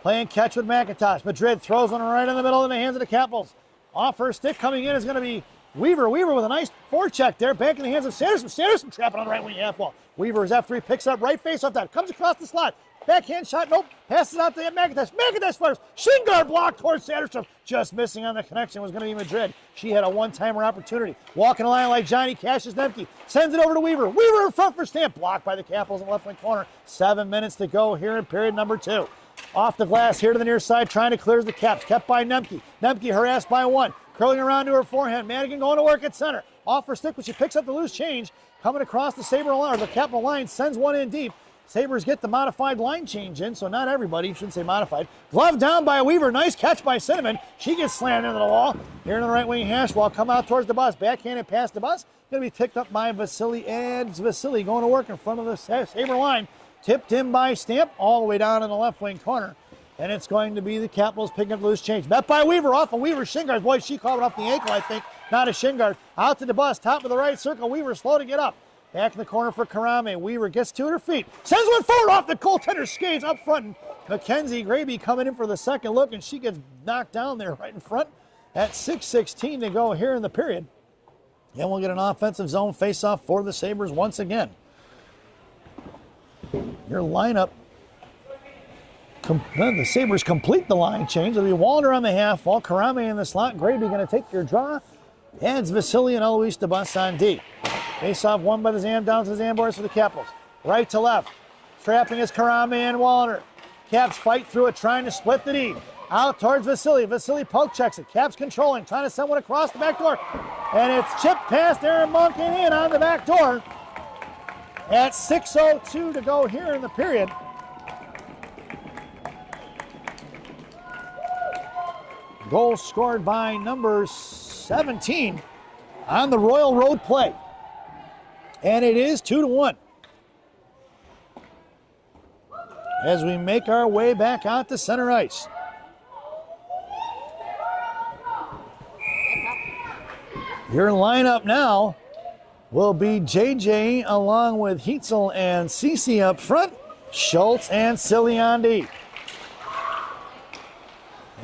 Playing catch with McIntosh. Madrid throws one right in the middle in the hands of the Capitals. Off her stick coming in is going to be Weaver. Weaver with a nice forecheck there. Back in the hands of Satterstrom. Satterstrom trapping on the right wing half wall. Weaver is after he picks up right face off that. Comes across the slot. Backhand shot. Nope. Passes out to McIntosh. McIntosh fires. Shin guard block towards Satterstrom. Just missing on the connection was going to be Madrid. She had a one-timer opportunity. Walking the line like Johnny Cash is Nemke. Sends it over to Weaver. Weaver in front for Stamp. Blocked by the Capitals in the left wing corner. 7 minutes to go here in period number 2. Off the glass here to the near side, trying to clear the Caps. Kept by Nemke. Nemke harassed by one. Curling around to her forehand. Madigan going to work at center. Off her stick, but she picks up the loose change. Coming across the Sabre line, or the Capital line, sends one in deep. Sabres get the modified line change in, so not everybody, shouldn't say modified. Glove down by Weaver. Nice catch by Cinnamon. She gets slammed into the wall. Here in the right wing hash wall, come out towards the bus. Backhanded past the bus. Going to be picked up by Vasily. And Vasily going to work in front of the Sabre line. Tipped in by Stamp all the way down in the left wing corner. And it's going to be the Capitals picking up the loose change. Met by Weaver off of Weaver's shin guard. Boy, she caught it off the ankle, I think. Not a shin guard. Out to the bus. Top of the right circle. Weaver slow to get up. Back in the corner for Karame. Weaver gets to her feet. Sends one forward off the goaltender's skates up front. Mackenzie Graby coming in for the second look, and she gets knocked down there right in front. At 6:16 to go here in the period. And we'll get an offensive zone faceoff for the Sabres once again. Your lineup. The Sabres complete the line change. It'll be Walder on the half wall. Karame in the slot. Graby going to take your draw. Adds Vasily and Eloise DeBus on D. Face-off won by the Zam down to the Zamboys for the Capitals. Right to left. Trapping is Karame and Wallner. Caps fight through it, trying to split the D. Out towards Vasily. Vasily poke checks it. Caps controlling, trying to send one across the back door. And it's chipped past Aaron Monk and in on the back door. At 6:02 to go here in the period. Goal scored by number 17 on the Royal Road play. And it is 2-1. As we make our way back out to center ice. Your lineup now will be JJ along with Heitzel and Cece up front. Schultz and Silly on D.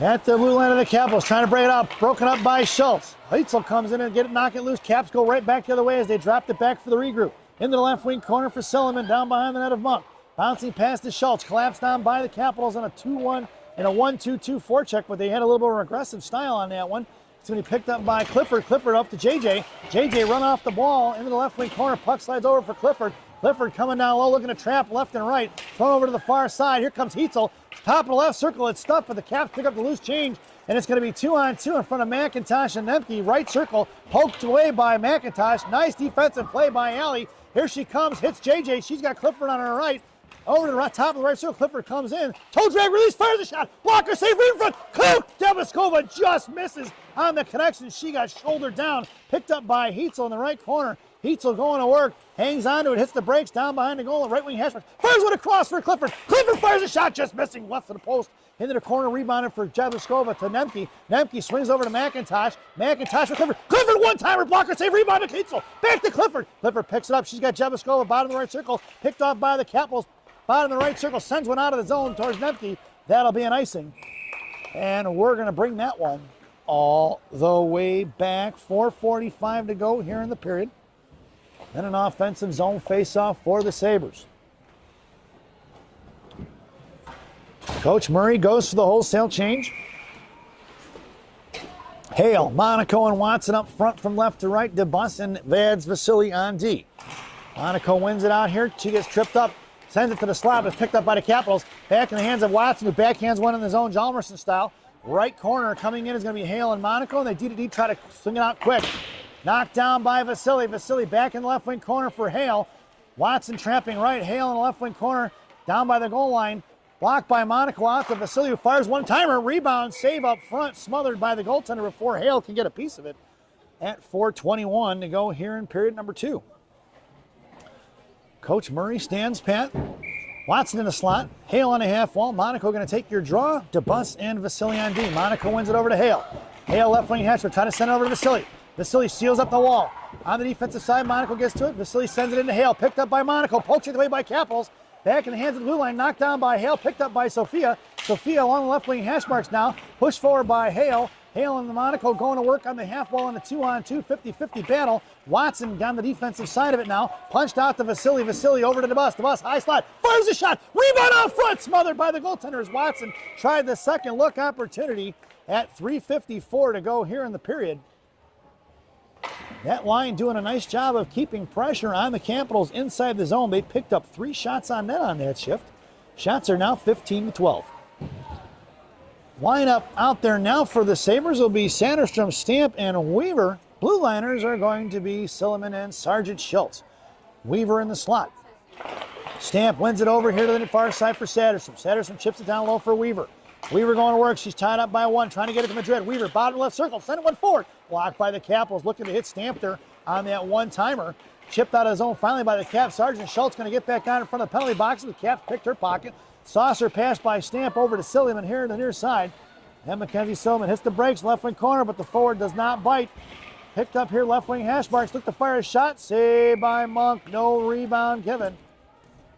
At the blue line of the Capitals, trying to break it out, broken up by Schultz. Heitzel comes in and knock it loose. Caps go right back the other way as they dropped it back for the regroup. Into the left wing corner for Silliman, down behind the net of Monk. Bouncing past to Schultz, collapsed down by the Capitals on a 2-1 and a 1-2-2 forecheck, but they had a little bit of an aggressive style on that one. It's going to be picked up by Clifford. Clifford up to JJ. JJ run off the ball into the left wing corner. Puck slides over for Clifford. Clifford coming down low, looking to trap left and right. Thrown over to the far side. Here comes Heitzel. Top of the left circle. It's stuffed, but the Caps pick up the loose change. And it's going to be 2-on-2 in front of McIntosh and Nemke. Right circle, poked away by McIntosh. Nice defensive play by Allie. Here she comes, hits JJ. She's got Clifford on her right. Over to the top of the right circle. Clifford comes in. Toe drag release, fires a shot. Blocker save right in front. Debeskova just misses on the connection. She got shouldered down. Picked up by Heitzel in the right corner. Heitzel going to work. Hangs onto it. Hits the brakes down behind the goal. Right wing hash mark. Fires one across for Clifford. Clifford fires a shot. Just missing left of the post. Into the corner. Rebounded for Debeskova to Nemke. Nemke swings over to McIntosh. McIntosh for Clifford. Clifford one-timer. Blocker save. Rebound to Heitzel. Back to Clifford. Clifford picks it up. She's got Debeskova bottom of the right circle. Picked off by the Capitals. Bottom of the right circle, sends one out of the zone towards Nemke. That'll be an icing. And we're going to bring that one all the way back. 4:45 to go here in the period. Then an offensive zone face-off for the Sabres. Coach Murray goes for the wholesale change. Hale, Monaco, and Watson up front from left to right. DeBus and Vads Vasily on D. Monaco wins it out here. She gets tripped up. Sends it to the slot, but it's picked up by the Capitals. Back in the hands of Watson, who backhands one in his own Hjalmarsson style. Right corner coming in is going to be Hale and Monaco, and they D-to-D try to swing it out quick. Knocked down by Vasily. Vasily back in the left wing corner for Hale. Watson trapping right. Hale in the left wing corner, down by the goal line. Blocked by Monaco out to Vasily, who fires one-timer. Rebound, save up front, smothered by the goaltender before Hale can get a piece of it. At 4:21 to go here in period number 2. Coach Murray stands pat. Watson in the slot. Hale on a half wall. Monaco going to take your draw. DeBus and Vasily on D. Monaco wins it over to Hale. Hale left wing hatch. We're trying to send it over to Vasily. Vasily seals up the wall. On the defensive side, Monaco gets to it. Vasily sends it into Hale. Picked up by Monaco. Pokes it away by Capitals. Back in the hands of the blue line. Knocked down by Hale. Picked up by Sophia. Sophia along the left wing hash marks now. Pushed forward by Hale. Hale and the Monaco going to work on the half wall in a 2-on-2, 50-50 battle. Watson on the defensive side of it now. Punched out to Vasily. Vasily over to DeBus. DeBus high slot. Fires a shot. Rebound out front. Smothered by the goaltender as Watson tried the second look opportunity at 3:54 to go here in the period. That line doing a nice job of keeping pressure on the Capitals inside the zone. They picked up 3 shots on net on that shift. Shots are now 15-12. Lineup out there now for the Sabres will be Sanderstrom, Stamp, and Weaver. Blue liners are going to be Silliman and Sergeant Schultz. Weaver in the slot. Stamp wins it over here to the far side for Sanderstrom. Sanderstrom chips it down low for Weaver. Weaver going to work. She's tied up by one, trying to get it to Madrid. Weaver, bottom left circle, send it one forward. Blocked by the Capitals, looking to hit Stamp there on that one-timer. Chipped out of zone finally by the Cap. Sergeant Schultz going to get back down in front of the penalty box. The Caps picked her pocket. Saucer pass by Stamp over to Silliman here to the near side. And Mackenzie Silliman hits the brakes, left wing corner, but the forward does not bite. Picked up here, left wing hash marks, looked to fire a shot. Saved by Monk, no rebound given.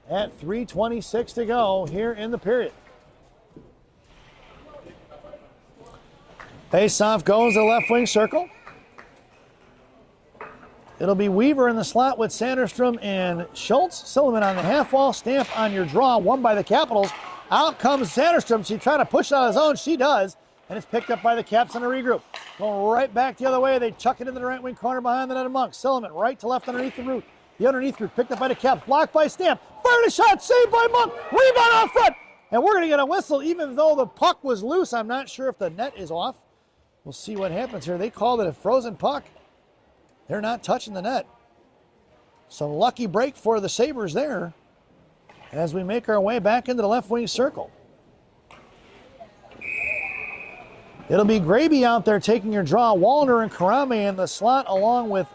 At 3:26 to go here in the period. Face-off goes to the left wing circle. It'll be Weaver in the slot with Sanderstrom and Schultz. Silliman on the half wall. Stamp on your draw, won by the Capitals. Out comes Sanderstrom. She tried to push it out of zone. She does. And it's picked up by the Caps on a regroup. Going right back the other way. They chuck it into the right wing corner behind the net of Monk. Silliman right to left underneath the route. The underneath route picked up by the Caps. Blocked by Stamp. Fired a shot. Saved by Monk. Rebound out front. And we're going to get a whistle even though the puck was loose. I'm not sure if the net is off. We'll see what happens here. They called it a frozen puck. They're not touching the net. So lucky break for the Sabres there as we make our way back into the left wing circle. It'll be Graby out there taking your draw. Wallner and Karame in the slot along with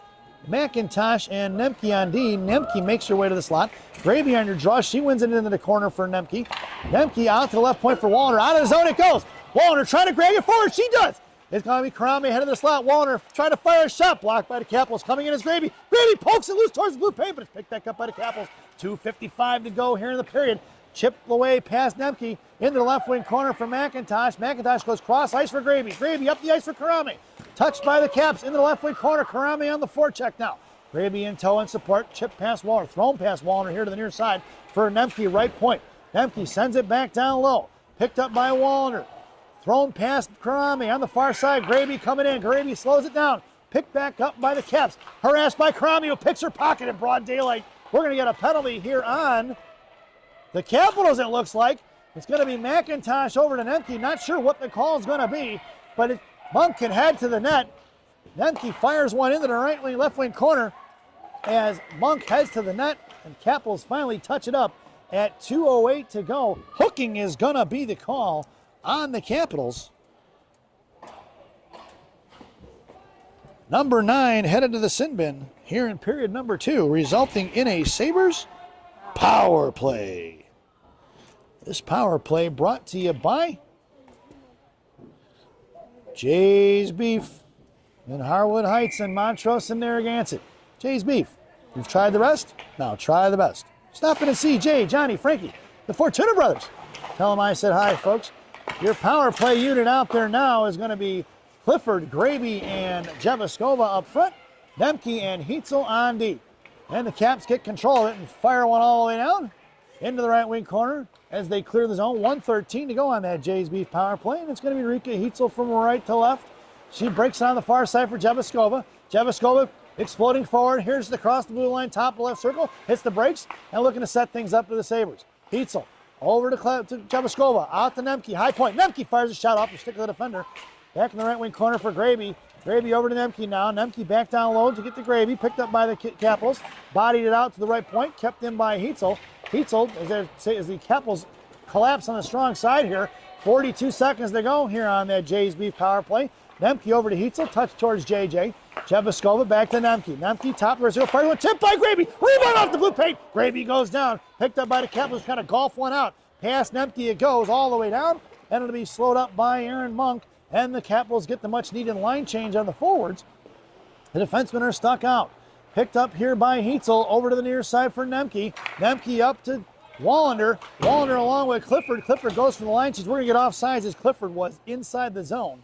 McIntosh and Nemke on D. Nemke makes her way to the slot. Graby on your draw. She wins it into the corner for Nemke. Nemke out to the left point for Wallner. Out of the zone it goes. Wallner trying to drag it forward. She does. It's going to be Karame head of the slot. Wallner trying to fire a shot. Blocked by the Capitals. Coming in is Graby. Graby pokes it loose towards the blue paint, but it's picked back up by the Capitals. 2:55 to go here in the period. Chip away past Nemke into the left wing corner for McIntosh. McIntosh goes cross ice for Graby. Graby up the ice for Karame. Touched by the Caps into the left wing corner. Karame on the forecheck now. Graby in tow and support. Chip past Wallner. Thrown past Wallner here to the near side for Nemke right point. Nemke sends it back down low. Picked up by Wallner. Thrown past Karame on the far side. Graby coming in. Graby slows it down. Picked back up by the Caps. Harassed by Karame who picks her pocket in broad daylight. We're going to get a penalty here on the Capitals, it looks like. It's going to be McIntosh over to Nemke. Not sure what the call is going to be, but Monk can head to the net. Nemke fires one into the right wing, left wing corner as Monk heads to the net, and Capitals finally touch it up at 2:08 to go. Hooking is going to be the call on the Capitals. Number 9 headed to the sin bin here in period number 2, resulting in a Sabres power play. This power play brought to you by Jay's Beef in Harwood Heights and Montrose and Narragansett. Jay's Beef. You've tried the rest? Now try the best. Stop in and see Jay, Johnny, Frankie, the Fortuna brothers. Tell them I said hi, folks. Your power play unit out there now is going to be Clifford, Graby, and Jeviskova up front. Nemke and Heitzel on D. And the Caps get control of it and fire one all the way down into the right wing corner as they clear the zone. 1:13 to go on that Jay's Beef power play. And it's going to be Rika Heitzel from right to left. She breaks it on the far side for Jeviskova. Jeviskova exploding forward. Here's the cross the blue line, top left circle. Hits the brakes and looking to set things up for the Sabres. Heitzel over to Jeviskova. Out to Nemke. High point. Nemke fires a shot off the stick of the defender. Back in the right wing corner for Graby. Graby over to Nemke now. Nemke back down low to get to Graby. Picked up by the Capitals. Bodied it out to the right point. Kept in by Heitzel. Heitzel, as the Capitals collapse on the strong side here. 42 seconds to go here on that Jay's Beef power play. Nemke over to Heitzel. Touch towards JJ. Jeviskova back to Nemke. Nemke top reserve. Fire one. Tip by Graby. Rebound off the blue paint. Graby goes down. Picked up by the Capitals. Trying to golf one out. Past Nemke it goes all the way down. And it'll be slowed up by Aaron Monk. And the Capitals get the much-needed line change on the forwards. The defensemen are stuck out. Picked up here by Heitzel over to the near side for Nemke. Nemke up to Wallander. Wallander along with Clifford. Clifford goes for the line change. We're going to get offsides as Clifford was inside the zone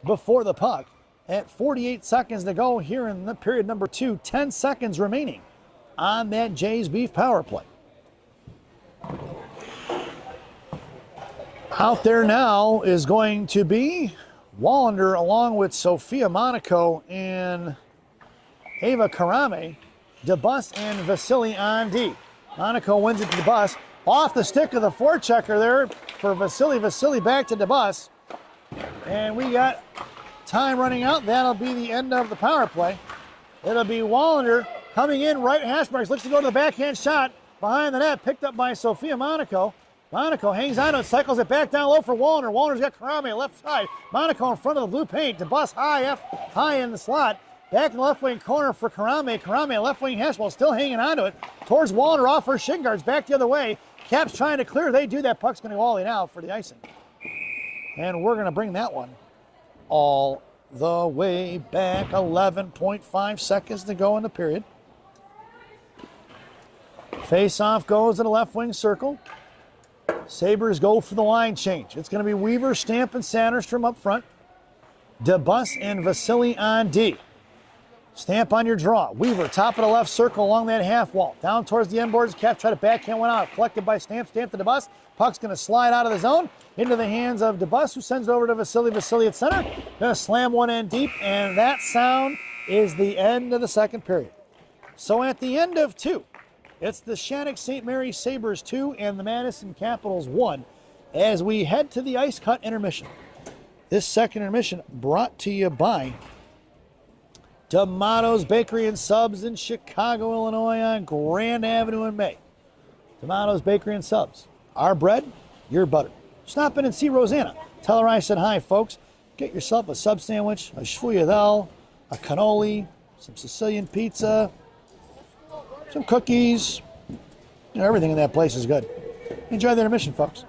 before the puck. At 48 seconds to go here in the period number 2. 10 seconds remaining on that Jay's Beef power play. Out there now is going to be Wallander along with Sophia Monaco and Ava Karame, DeBus and Vasily on D. Monaco wins it to DeBus. Off the stick of the forechecker there for Vasily. Vasily back to DeBus. And we got time running out. That'll be the end of the power play. It'll be Wallander coming in right at hash marks. Looks to go to the backhand shot behind the net. Picked up by Sophia Monaco. Monaco hangs on to it, cycles it back down low for Wallander. Wallander's got Karame left side. Monaco in front of the blue paint. DeBus high in the slot. Back in the left wing corner for Karame. Karame, left wing hash ball, still hanging on to it. Towards Wallander off her shin guards. Back the other way. Caps trying to clear. They do that. Puck's going to go all in out for the icing. And we're going to bring that one all the way back. 11.5 seconds to go in the period. Face-off goes to the left wing circle. Sabres go for the line change. It's going to be Weaver, Stamp, and Satterstrom up front. DeBus and Vasily on D. Stamp on your draw. Weaver, top of the left circle along that half wall. Down towards the end boards. Cap try to backhand one out. Collected by Stamp. Stamp to DeBus. Puck's going to slide out of the zone into the hands of DeBus, who sends it over to Vasily. Vasily at center. Going to slam one end deep, and that sound is the end of the second period. So at the end of two, it's the Shattuck St. Mary Sabres 2 and the Madison Capitols 1 as we head to the ice cut intermission. This second intermission brought to you by D'Amato's Bakery and Subs in Chicago, Illinois on Grand Avenue in May. D'Amato's Bakery and Subs. Our bread, your butter. Stop in and see Rosanna. Tell her I said hi, folks. Get yourself a sub sandwich, a schwuyadel, a cannoli, some Sicilian pizza, some cookies. You know, everything in that place is good. Enjoy the intermission, folks.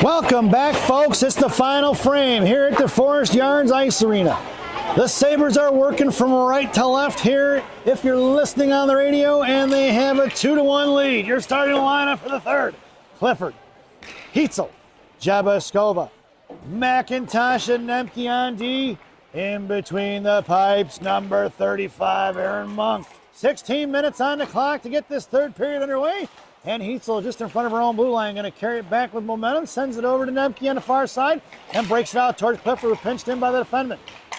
Welcome back, folks. It's the final frame here at the Forest Yards Ice Arena. The Sabres are working from right to left here if you're listening on the radio, and they have a 2-1 lead. Your starting lineup for the third: Clifford, Heitzel, Jabaskova, McIntosh, and Nemke on D. In between the pipes, number 35, Aaron Monk. 16 minutes on the clock to get this third period underway. And Heitzel just in front of her own blue line, going to carry it back with momentum, sends it over to Nemke on the far side, and breaks it out towards Clifford, who pinched in by the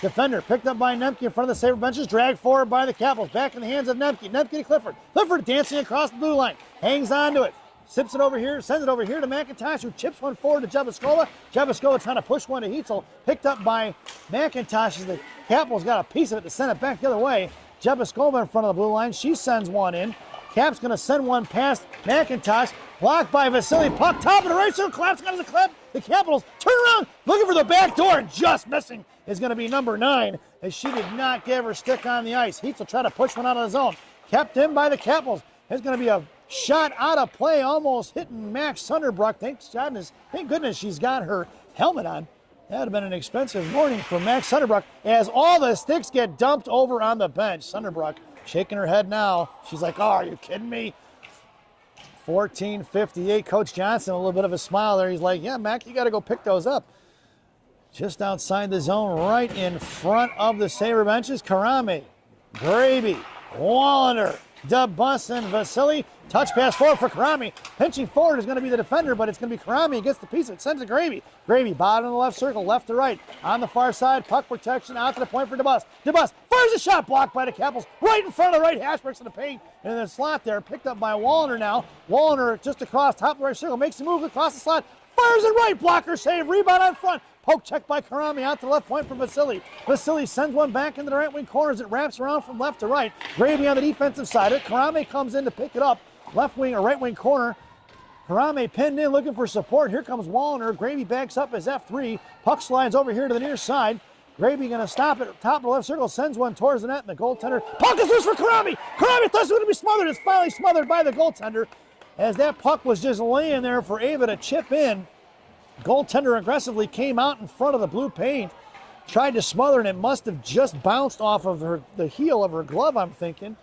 defender. Picked up by Nemke in front of the Sabre benches, dragged forward by the Capitals. Back in the hands of Nemke. Nemke to Clifford. Clifford dancing across the blue line. Hangs on to it. Sips it over here, sends it over here to McIntosh, who chips one forward to Jabaskova. Jabaskova trying to push one to Heitzel. Picked up by McIntosh as the Capitals got a piece of it to send it back the other way. Jabaskova in front of the blue line. She sends one in. Cap's going to send one past McIntosh. Blocked by Vasily. Puck top of the right circle. Collapsing out of the clip. The Capitals turn around, looking for the back door, and just missing is going to be number 9, as she did not give her stick on the ice. Heitzel tried to push one out of the zone. Kept in by the Capitals. There's going to be a shot out of play, almost hitting Max Sunderbrook. Thank goodness she's got her helmet on. That would have been an expensive morning for Max Sunderbrook, as all the sticks get dumped over on the bench. Sunderbrook shaking her head now. She's like, oh, are you kidding me? 14:58. Coach Johnson, a little bit of a smile there. He's like, yeah, Mac, you got to go pick those up. Just outside the zone, right in front of the Sabre benches, Karame, Graby, Wallander, DeBus, and Vasily. Touch pass forward for Karame. Pinching forward is going to be the defender, but it's going to be Karame who gets the piece of it. Sends it to Graby. Graby, bottom of the left circle, left to right. On the far side, puck protection out to the point for DeBus. DeBus fires a shot, blocked by the Capitals, right in front of the right hash bricks in the paint. And in the slot there, picked up by Wallander now. Wallander just across top of the right circle, makes the move across the slot. Fires it right, blocker save, rebound on front. Poke check by Karame out to the left point for Vasily. Vasily sends one back into the right wing corner as it wraps around from left to right. Graby on the defensive side. Karame comes in to pick it up. Left wing or right wing corner. Karame pinned in looking for support. Here comes Wallander. Graby backs up as F3. Puck slides over here to the near side. Graby going to stop it at top of the left circle. Sends one towards the net, and the goaltender. Puck is loose for Karame. Karame thought it was going to be smothered. It's finally smothered by the goaltender, as that puck was just laying there for Ava to chip in. Goaltender aggressively came out in front of the blue paint, tried to smother, and it must have just bounced off of the heel of her glove, I'm thinking.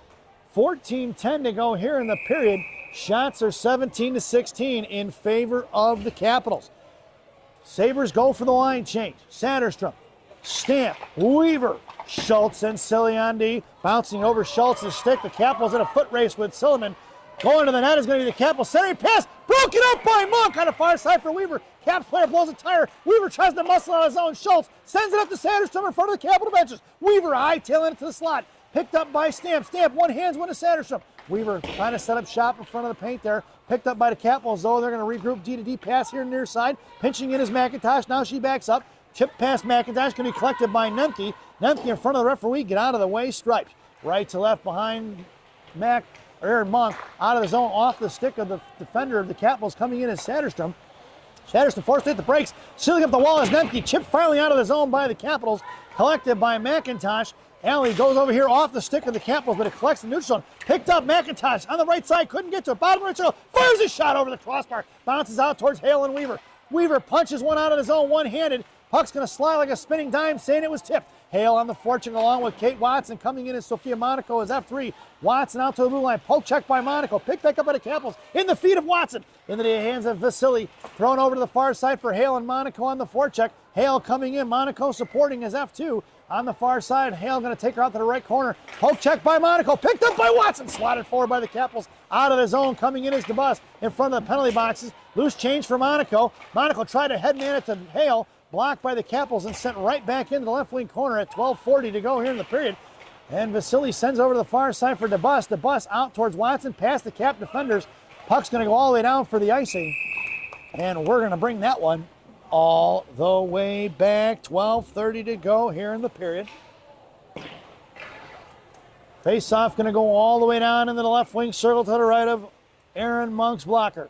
14:10 to go here in the period. Shots are 17-16 in favor of the Capitals. Sabres go for the line change. Satterstrom, Stamp, Weaver, Schultz, and Silly on D. Bouncing over Schultz's stick. The Capitals in a foot race with Silliman. Going to the net is going to be the Capitals. Centering pass, broken up by Monk on the far side for Weaver. Caps player blows a tire. Weaver tries to muscle on his own. Schultz sends it up to Satterstrom in front of the Capital benches. Weaver hightailing it to the slot. Picked up by Stamp. Stamp, one hands, one to Satterstrom. Weaver trying to set up shop in front of the paint there. Picked up by the Capitals, though. They're going to regroup D-to-D pass here near side. Pinching in is McIntosh. Now she backs up. Chip past McIntosh. Going to be collected by Nemke. Nemke in front of the referee. Get out of the way. Stripes. Right to left behind Aaron Monk. Out of the zone, off the stick of the defender of the Capitals. Coming in is Satterstrom. Satterstrom forced to hit the brakes. Sealing up the wall as Nemke. Chipped finally out of the zone by the Capitals. Collected by McIntosh. Alley goes over here off the stick of the Capitals, but it collects the neutral zone. Picked up McIntosh on the right side, couldn't get to it. Bottom right circle, fires a shot over the crossbar. Bounces out towards Hale and Weaver. Weaver punches one out of the zone one-handed. Puck's going to slide like a spinning dime, saying it was tipped. Hale on the forecheck along with Kate Watson. Coming in as Sophia Monaco as F3. Watson out to the blue line. Poke check by Monaco. Picked back up by the Capitals. In the feet of Watson. Into the hands of Vasily. Thrown over to the far side for Hale and Monaco on the forecheck. Hale coming in. Monaco supporting as F2. On the far side, Hale going to take her out to the right corner. Poke check by Monaco. Picked up by Watson. Slotted forward by the Capitals. Out of the zone. Coming in is DeBus in front of the penalty boxes. Loose change for Monaco. Monaco tried to headman it to Hale. Blocked by the Capitals and sent right back into the left wing corner at 12:40 to go here in the period. And Vasily sends over to the far side for DeBus. DeBus out towards Watson, past the Cap defenders. Puck's going to go all the way down for the icing. And we're going to bring that one all the way back. 12:30 to go here in the period. Face-off going to go all the way down into the left wing circle to the right of Aaron Monk's blocker.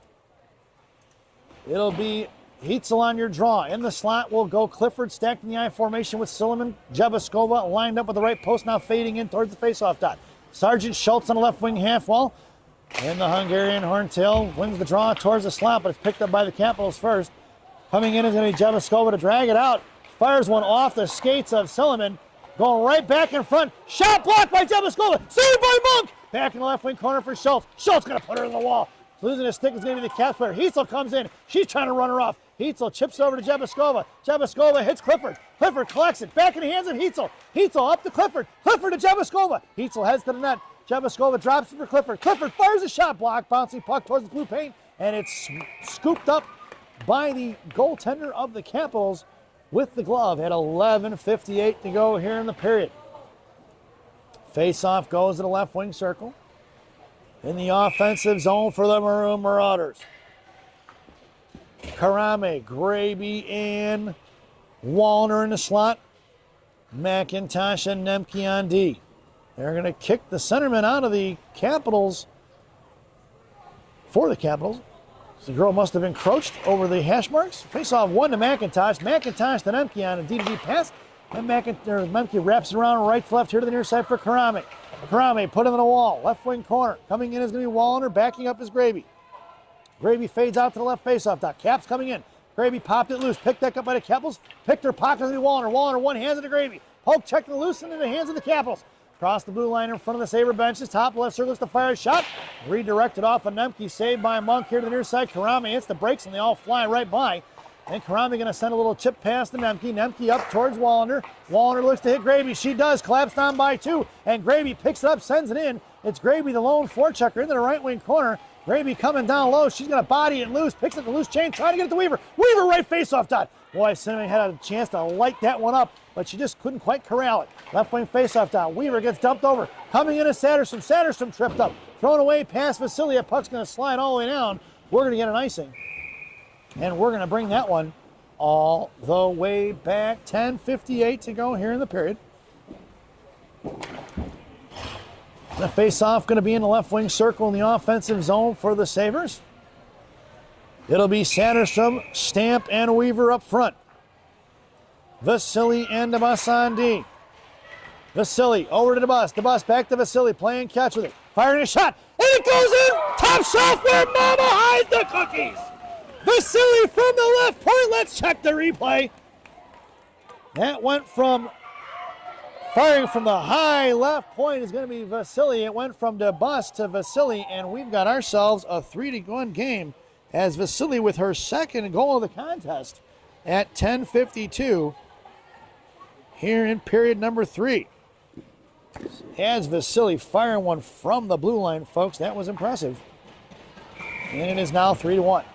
It'll be Heitzel on your draw. In the slot will go Clifford, stacked in the I formation with Silliman. Jabaskova lined up with the right post, now fading in towards the face-off dot. Sergeant Schultz on the left wing half wall. And the Hungarian Horntail wins the draw towards the slot, but it's picked up by the Capitals first. Coming in is going to be Jebeskova to drag it out. Fires one off the skates of Silliman. Going right back in front. Shot blocked by Jebeskova. Saved by Monk. Back in the left wing corner for Schultz. Schultz going to put her in the wall. Losing his stick is going to be the Caps player. Heitzel comes in. She's trying to run her off. Heitzel chips over to Jebeskova. Jebeskova hits Clifford. Clifford collects it. Back in the hands of Heitzel. Heitzel up to Clifford. Clifford to Jebeskova. Heitzel heads to the net. Jebeskova drops it for Clifford. Clifford fires a shot block. Bouncing puck towards the blue paint. And it's scooped up by the goaltender of the Capitals with the glove at 11:58 to go here in the period. Face-off goes to the left wing circle. In the offensive zone for the Maroon Marauders. Karame, Graby, and Wallner in the slot. McIntosh and Nemke on D. They're going to kick the centerman out of the Capitals. For the Capitals. The girl must have encroached over the hash marks. Face-off one to McIntosh. McIntosh to Nemke on a D-to-D pass. And Nemke wraps it around right to left here to the near side for Karame. Karame put him in the wall. Left wing corner. Coming in is going to be Wallner. Backing up is Graby. Graby fades out to the left face-off dot. Caps coming in. Graby popped it loose. Picked back up by the Capitals. Picked her pocket to Wallner. Wallner one-handed to Graby. Poke checked and loose into the hands of the Capitals. Across the blue line in front of the Sabre benches. Top left circle to fire a shot. Redirected off of Nemke. Saved by Monk here to the near side. Karame hits the brakes and they all fly right by. And Karame going to send a little chip pass to Nemke. Nemke up towards Wallner. Wallner looks to hit Graby. She does. Collapsed down by two. And Graby picks it up, sends it in. It's Graby, the lone forechecker, into the right wing corner. Graby coming down low. She's going to body it loose. Picks up the loose chain. Trying to get it to Weaver. Weaver right face-off dot. Boy, Cinnamon had a chance to light that one up, but she just couldn't quite corral it. Left wing face-off dot. Weaver gets dumped over. Coming in is Satterstrom. Satterstrom tripped up. Thrown away past Vasilia. Puck's going to slide all the way down. We're going to get an icing. And we're going to bring that one all the way back. 10:58 to go here in the period. The face-off going to be in the left wing circle in the offensive zone for the Sabres. It'll be Satterstrom, Stamp, and Weaver up front. Vasily and DeBus on D. Vasily over to DeBus. DeBus back to Vasily, playing catch with it. Firing a shot, and it goes in! Top shelf where Mama hides the cookies! Vasily from the left point. Let's check the replay. That went from firing from the high left point is going to be Vasily. It went from DeBus to Vasily, and we've got ourselves a 3-1 game as Vasily with her second goal of the contest at 10:52 here in period number 3. As Vasily firing one from the blue line, folks. That was impressive. And it is now 3-1.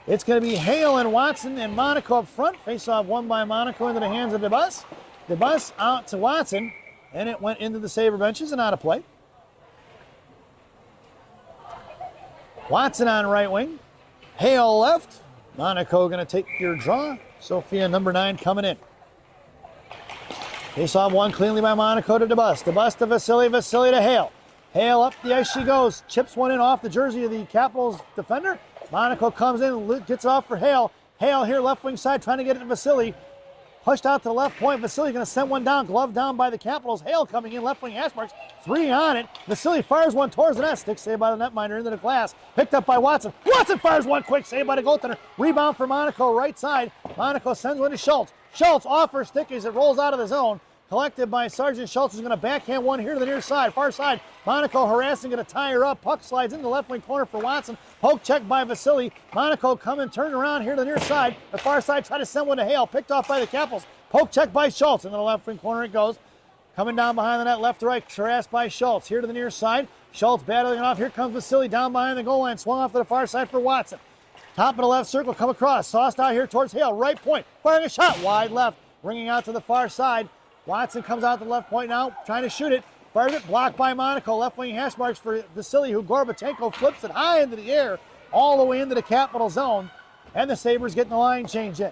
It's going to be Hale and Watson and Monaco up front. Face-off won by Monaco into the hands of DeBus. DeBus out to Watson, and it went into the Sabre benches and out of play. Watson on right wing. Hale left. Monaco going to take your draw. Sophia, number 9, coming in. Face-off one cleanly by Monaco to DeBus. DeBus to Vasily. Vasily to Hale. Hale up the ice she goes. Chips one in off the jersey of the Capitals defender. Monaco comes in, gets it off for Hale. Hale here, left wing side, trying to get it to Vasily. Pushed out to the left point. Vasily going to send one down. Glove down by the Capitals. Hale coming in, left wing hash marks. 3 on it. Vasily fires one towards the net. Stick saved by the netminder into the glass. Picked up by Watson. Watson fires one quick. Saved by the goaltender. Rebound for Monaco, right side. Monaco sends one to Schultz. Schultz off her stick as it rolls out of the zone. Collected by Sergeant Schultz, who's going to backhand one here to the near side, far side. Monaco harassing, going to tie her up. Puck slides into the left wing corner for Watson. Poke check by Vasily. Monaco coming, turned around here to the near side. The far side try to send one to Hale. Picked off by the Capitals. Poke check by Schultz. Into the left wing corner it goes. Coming down behind the net, left to right, harassed by Schultz. Here to the near side. Schultz battling it off. Here comes Vasily down behind the goal line. Swung off to the far side for Watson. Top of the left circle, come across. Sauced out here towards Hale. Right point. Firing a shot. Wide left. Ringing out to the far side. Watson comes out to the left point now, trying to shoot it. Fires it, blocked by Monaco. Left wing hash marks for Vasily, who Gorbatenko flips it high into the air, all the way into the Capital zone. And the Sabres getting the line change in.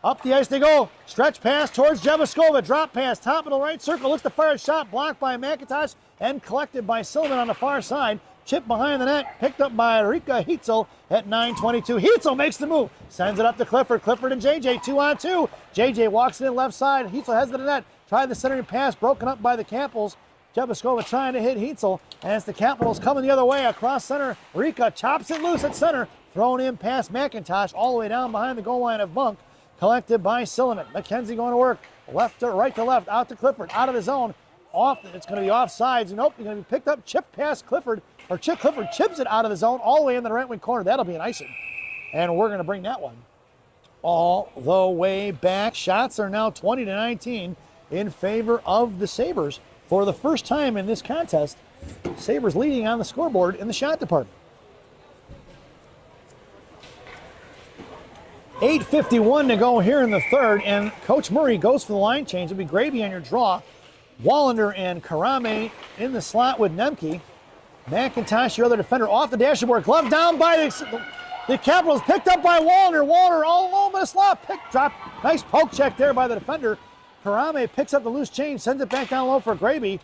Up the ice they go. Stretch pass towards Jebeskova. Drop pass, top of the right circle. Looks to fire a shot, blocked by McIntosh and collected by Silliman on the far side. Chip behind the net, picked up by Rika Heitzel at 9:22. Heitzel makes the move, sends it up to Clifford. Clifford and JJ 2-on-2. JJ walks it in left side. Heitzel heads to the net. Tried the centering pass, broken up by the Capitals. Jebeskova trying to hit Heitzel. And as the Capitals coming the other way across center, Rika chops it loose at center. Thrown in past McIntosh, all the way down behind the goal line of Monk. Collected by Silliman. McKenzie going to work. Left to right to left, out to Clifford, out of the zone. Off, it's going to be offsides. Nope, it's going to be picked up, chipped past Clifford, or Clifford chips it out of the zone all the way in the right wing corner. That'll be an icing. And we're going to bring that one all the way back. Shots are now 20-19 in favor of the Sabres. For the first time in this contest, Sabres leading on the scoreboard in the shot department. 8:51 to go here in the third, and Coach Murray goes for the line change. It'll be Gravy on your draw. Wallander and Karame in the slot with Nemke. McIntosh, your other defender, off the dashboard. Glove down by the Capitals, picked up by Wallander. Wallander all alone in the slot. Drop. Nice poke check there by the defender. Karame picks up the loose change, sends it back down low for Gravy.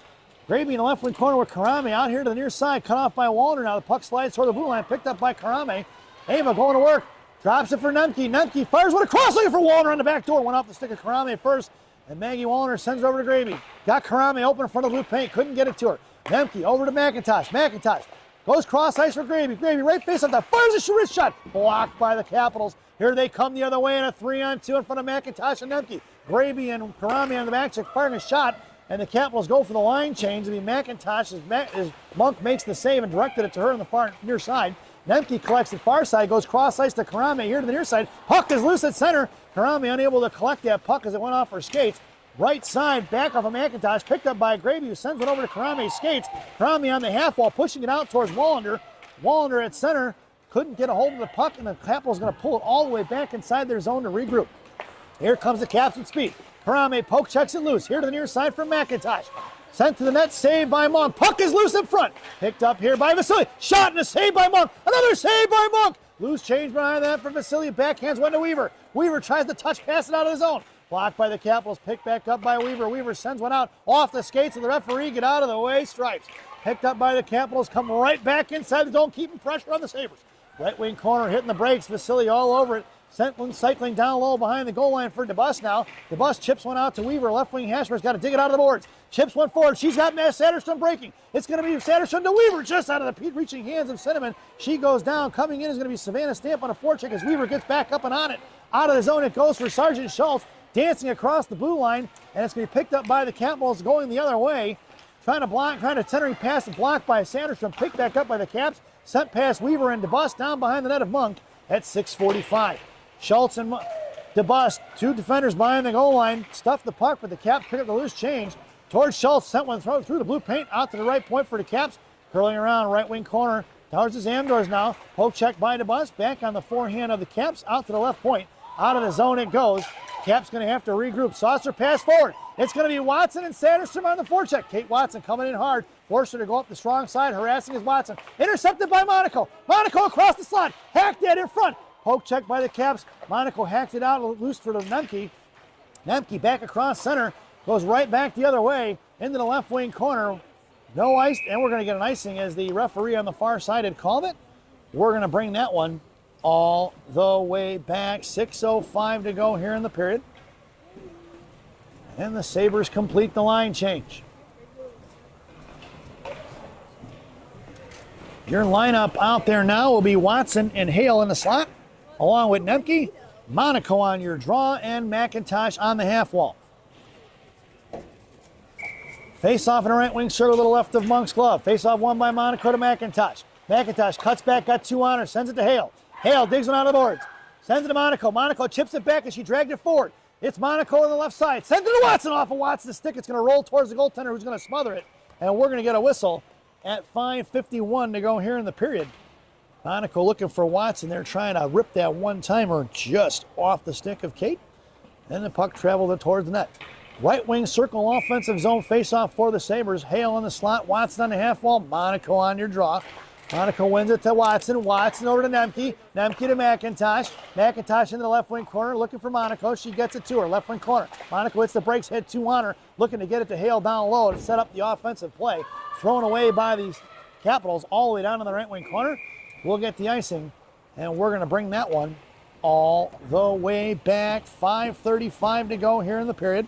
Gravy in the left wing corner with Karame out here to the near side, cut off by Wallander. Now the puck slides toward the blue line, picked up by Karame. Ava going to work. Drops it for Nemke. Nemke fires one across looking for Wallander on the back door. Went off the stick of Karame first, and Maggie Wallander sends it over to Gravy. Got Karame open in front of the blue paint. Couldn't get it to her. Nemke over to McIntosh. McIntosh goes cross ice for Gravy. Gravy right face up that fires a wrist shot. Blocked by the Capitals. Here they come the other way in a 3-on-2 in front of McIntosh and Nemke. Gravy and Karame on the back check firing a shot, and the Capitals go for the line change. It'll be McIntosh as Monk makes the save and directed it to her on the far near side. Nemke collects the far side, goes cross ice to Karame here to the near side. Puck is loose at center. Karame unable to collect that puck as it went off her skates. Right side, back off of McIntosh, picked up by Gravy, who sends it over to Karame's skates. Karame on the half wall, pushing it out towards Wallander. Wallander at center, couldn't get a hold of the puck, and the Capitals going to pull it all the way back inside their zone to regroup. Here comes the Caps with speed. Karame poke checks it loose. Here to the near side from McIntosh. Sent to the net, saved by Monk. Puck is loose in front. Picked up here by Vasily. Shot and a save by Monk. Another save by Monk. Loose change behind that for Vasily. Backhands one to Weaver. Weaver tries to touch pass it out of the zone. Blocked by the Capitals. Picked back up by Weaver. Weaver sends one out off the skates of the referee. Get out of the way. Stripes. Picked up by the Capitals. Come right back inside the zone, keeping pressure on the Sabres. Right wing corner hitting the brakes. Vasily all over it. Sent one cycling down low behind the goal line for DeBus now. DeBus chips one out to Weaver. Left wing Hashmer's got to dig it out of the boards. Chips one forward. She's got Satterstrom breaking. It's going to be Satterstrom to Weaver just out of the reaching hands of Cinnamon. She goes down. Coming in is going to be Savannah Stamp on a forecheck as Weaver gets back up and on it. Out of the zone it goes for Sergeant Schultz. Dancing across the blue line. And it's going to be picked up by the Capitals going the other way. Trying to centering pass and blocked by Satterstrom. Picked back up by the Caps. Sent past Weaver and DeBus down behind the net of Monk at 6:45. Schultz and DeBus, two defenders behind the goal line, stuffed the puck, but the Caps pick up the loose change. Towards Schultz, sent one through the blue paint, out to the right point for the Caps. Curling around right wing corner, towards the Zamdors now. Poke check by DeBus, back on the forehand of the Caps, out to the left point. Out of the zone it goes. Caps going to have to regroup. Saucer pass forward. It's going to be Watson and Satterstrom on the forecheck. Kate Watson coming in hard. Forced her to go up the strong side, harassing his Watson. Intercepted by Monaco. Monaco across the slot. Hacked that in front. Poke check by the Caps. Monaco hacked it out loose for the Nemke. Nemke back across center. Goes right back the other way into the left wing corner. No ice, and we're going to get an icing as the referee on the far side had called it. We're going to bring that one all the way back. 6:05 to go here in the period. And the Sabres complete the line change. Your lineup out there now will be Watson and Hale in the slot, along with Nemke, Monaco on your draw, and McIntosh on the half wall. Face off in the right wing circle to the left of Monk's glove. Face off one by Monaco to McIntosh. McIntosh cuts back, got two on her, sends it to Hale. Hale digs one out of the boards. Sends it to Monaco. Monaco chips it back as she dragged it forward. It's Monaco on the left side. Sends it to Watson off of Watson's stick. It's going to roll towards the goaltender who's going to smother it. And we're going to get a whistle at 5:51 to go here in the period. Monaco looking for Watson. They're trying to rip that one-timer just off the stick of Kate. And the puck traveled towards the net. Right wing circle offensive zone face-off for the Sabres. Hale on the slot. Watson on the half wall. Monaco on your draw. Monaco wins it to Watson. Watson over to Nemke. Nemke to McIntosh. McIntosh into the left wing corner looking for Monaco. She gets it to her. Left wing corner. Monaco hits the brakes, hit two on her. Looking to get it to Hale down low to set up the offensive play. Thrown away by these Capitals all the way down in the right wing corner. We'll get the icing, and we're going to bring that one all the way back. 5:35 to go here in the period.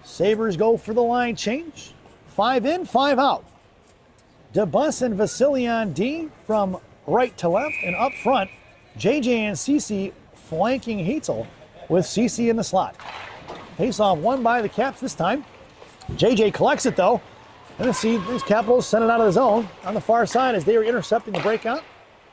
Sabres go for the line change. 5 in, 5 out. DeBus and Vasily on D from right to left, and up front, JJ and Cece flanking Heitzel with Cece in the slot. Face-off won by the Caps this time. JJ collects it though. And see these Capitals send it out of the zone on the far side as they were intercepting the breakout.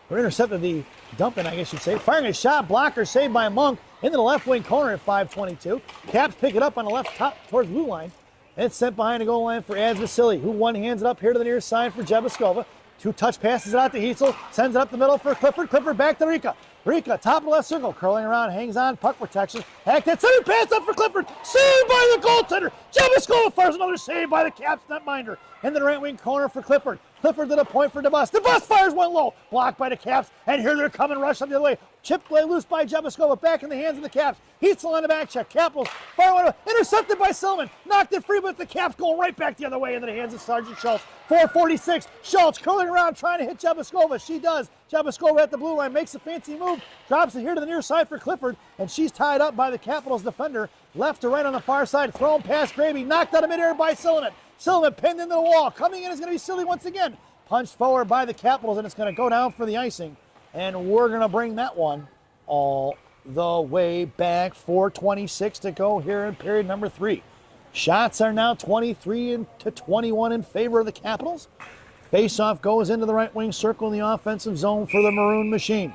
Or intercepted the dump-in, I guess you'd say. Firing a shot, blocker saved by Monk into the left wing corner at 5:22. Caps pick it up on the left top towards blue line. And it's sent behind the goal line for Adz Vasily, who one-hands it up here to the near side for Jebaskova. Two touch passes it out to Heitzel, sends it up the middle for Clifford. Clifford back to Rika. Rika, top of the left circle, curling around, hangs on, puck protection. Hacked that center pass up for Clifford. Saved by the goaltender. Jebaskova fires another save by the Caps netminder. In the right wing corner for Clifford. Clifford to the point for DeBus. DeBus fires one low. Blocked by the Caps. And here they're coming, rush up the other way. Chip play loose by Jebaskova. Back in the hands of the Caps. Heitzel on the back check. Capitals fire one. Intercepted by Silman. Knocked it free, but the Caps going right back the other way into the hands of Sergeant Schultz. 4:46. Schultz curling around trying to hit Jebaskova. She does. Jebaskova at the blue line makes a fancy move. Drops it here to the near side for Clifford. And she's tied up by the Capitals defender. Left to right on the far side. Thrown past Gravy. Knocked out of midair by Silman. Silman pinned into the wall. Coming in is going to be Silly once again. Punched forward by the Capitals, and it's going to go down for the icing. And we're going to bring that one all the way back. 4:26 to go here in period number 3. Shots are now 23-21 in favor of the Capitals. Faceoff goes into the right wing circle in the offensive zone for the Maroon Machine.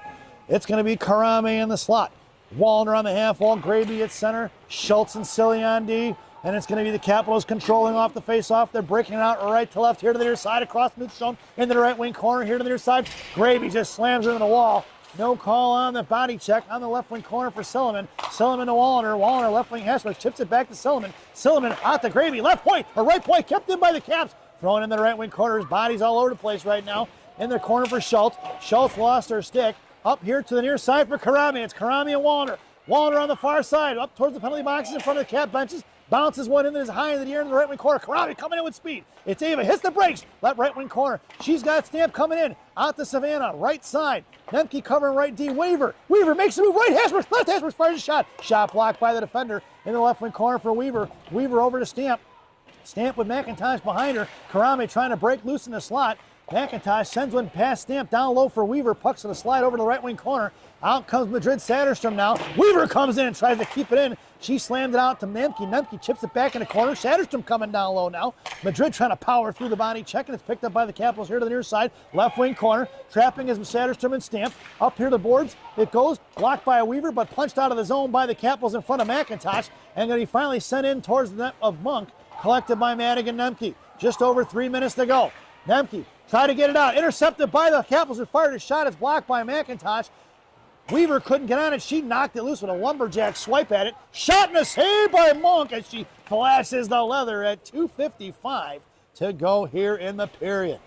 It's going to be Karame in the slot. Wallner on the half wall, Gravy at center, Schultz and Silly on D. And it's going to be the Capitals controlling off the face-off. They're breaking it out right to left here to the near side across midstone into the right wing corner here to the near side. Gravy just slams her into the wall. No call on the body check on the left wing corner for Silliman. Silliman to Wallner. Wallner left wing hash chips it back to Silliman. Silliman out to Gravy. Left point or right point kept in by the Caps. Thrown in the right wing corner. His body's all over the place right now. In the corner for Schultz. Schultz lost her stick. Up here to the near side for Karame. It's Karame and Wallner. Wallner on the far side. Up towards the penalty boxes in front of the Cap benches. Bounces one in that is high in the air in the right wing corner. Karame coming in with speed. It's Ava. Hits the brakes. Left right wing corner. She's got Stamp coming in. Out to Savannah. Right side. Nemke covering right D. Weaver. Weaver makes a move. Right Hashworth. Left Hashworth fires a shot. Shot blocked by the defender in the left wing corner for Weaver. Weaver over to Stamp. Stamp with McIntosh behind her. Karame trying to break loose in the slot. McIntosh sends one past Stamp down low for Weaver. Pucks in a slide over to the right wing corner. Out comes Madrid Satterstrom now. Weaver comes in and tries to keep it in. She slammed it out to Nemke. Nemke chips it back in the corner. Satterstrom coming down low now. Madrid trying to power through the body check, and it's picked up by the Capitals here to the near side. Left wing corner. Trapping is Satterstrom and Stamp. Up here the boards. It goes. Blocked by a Weaver, but punched out of the zone by the Capitals in front of McIntosh. And then he finally sent in towards the net of Monk. Collected by Madigan Nemke. Just over 3 minutes to go. Nemke tried to get it out. Intercepted by the Capitals who fired a shot. It's blocked by McIntosh. Weaver couldn't get on it. She knocked it loose with a lumberjack swipe at it. Shot and a save by Monk as she flashes the leather at 2:55 to go here in the period.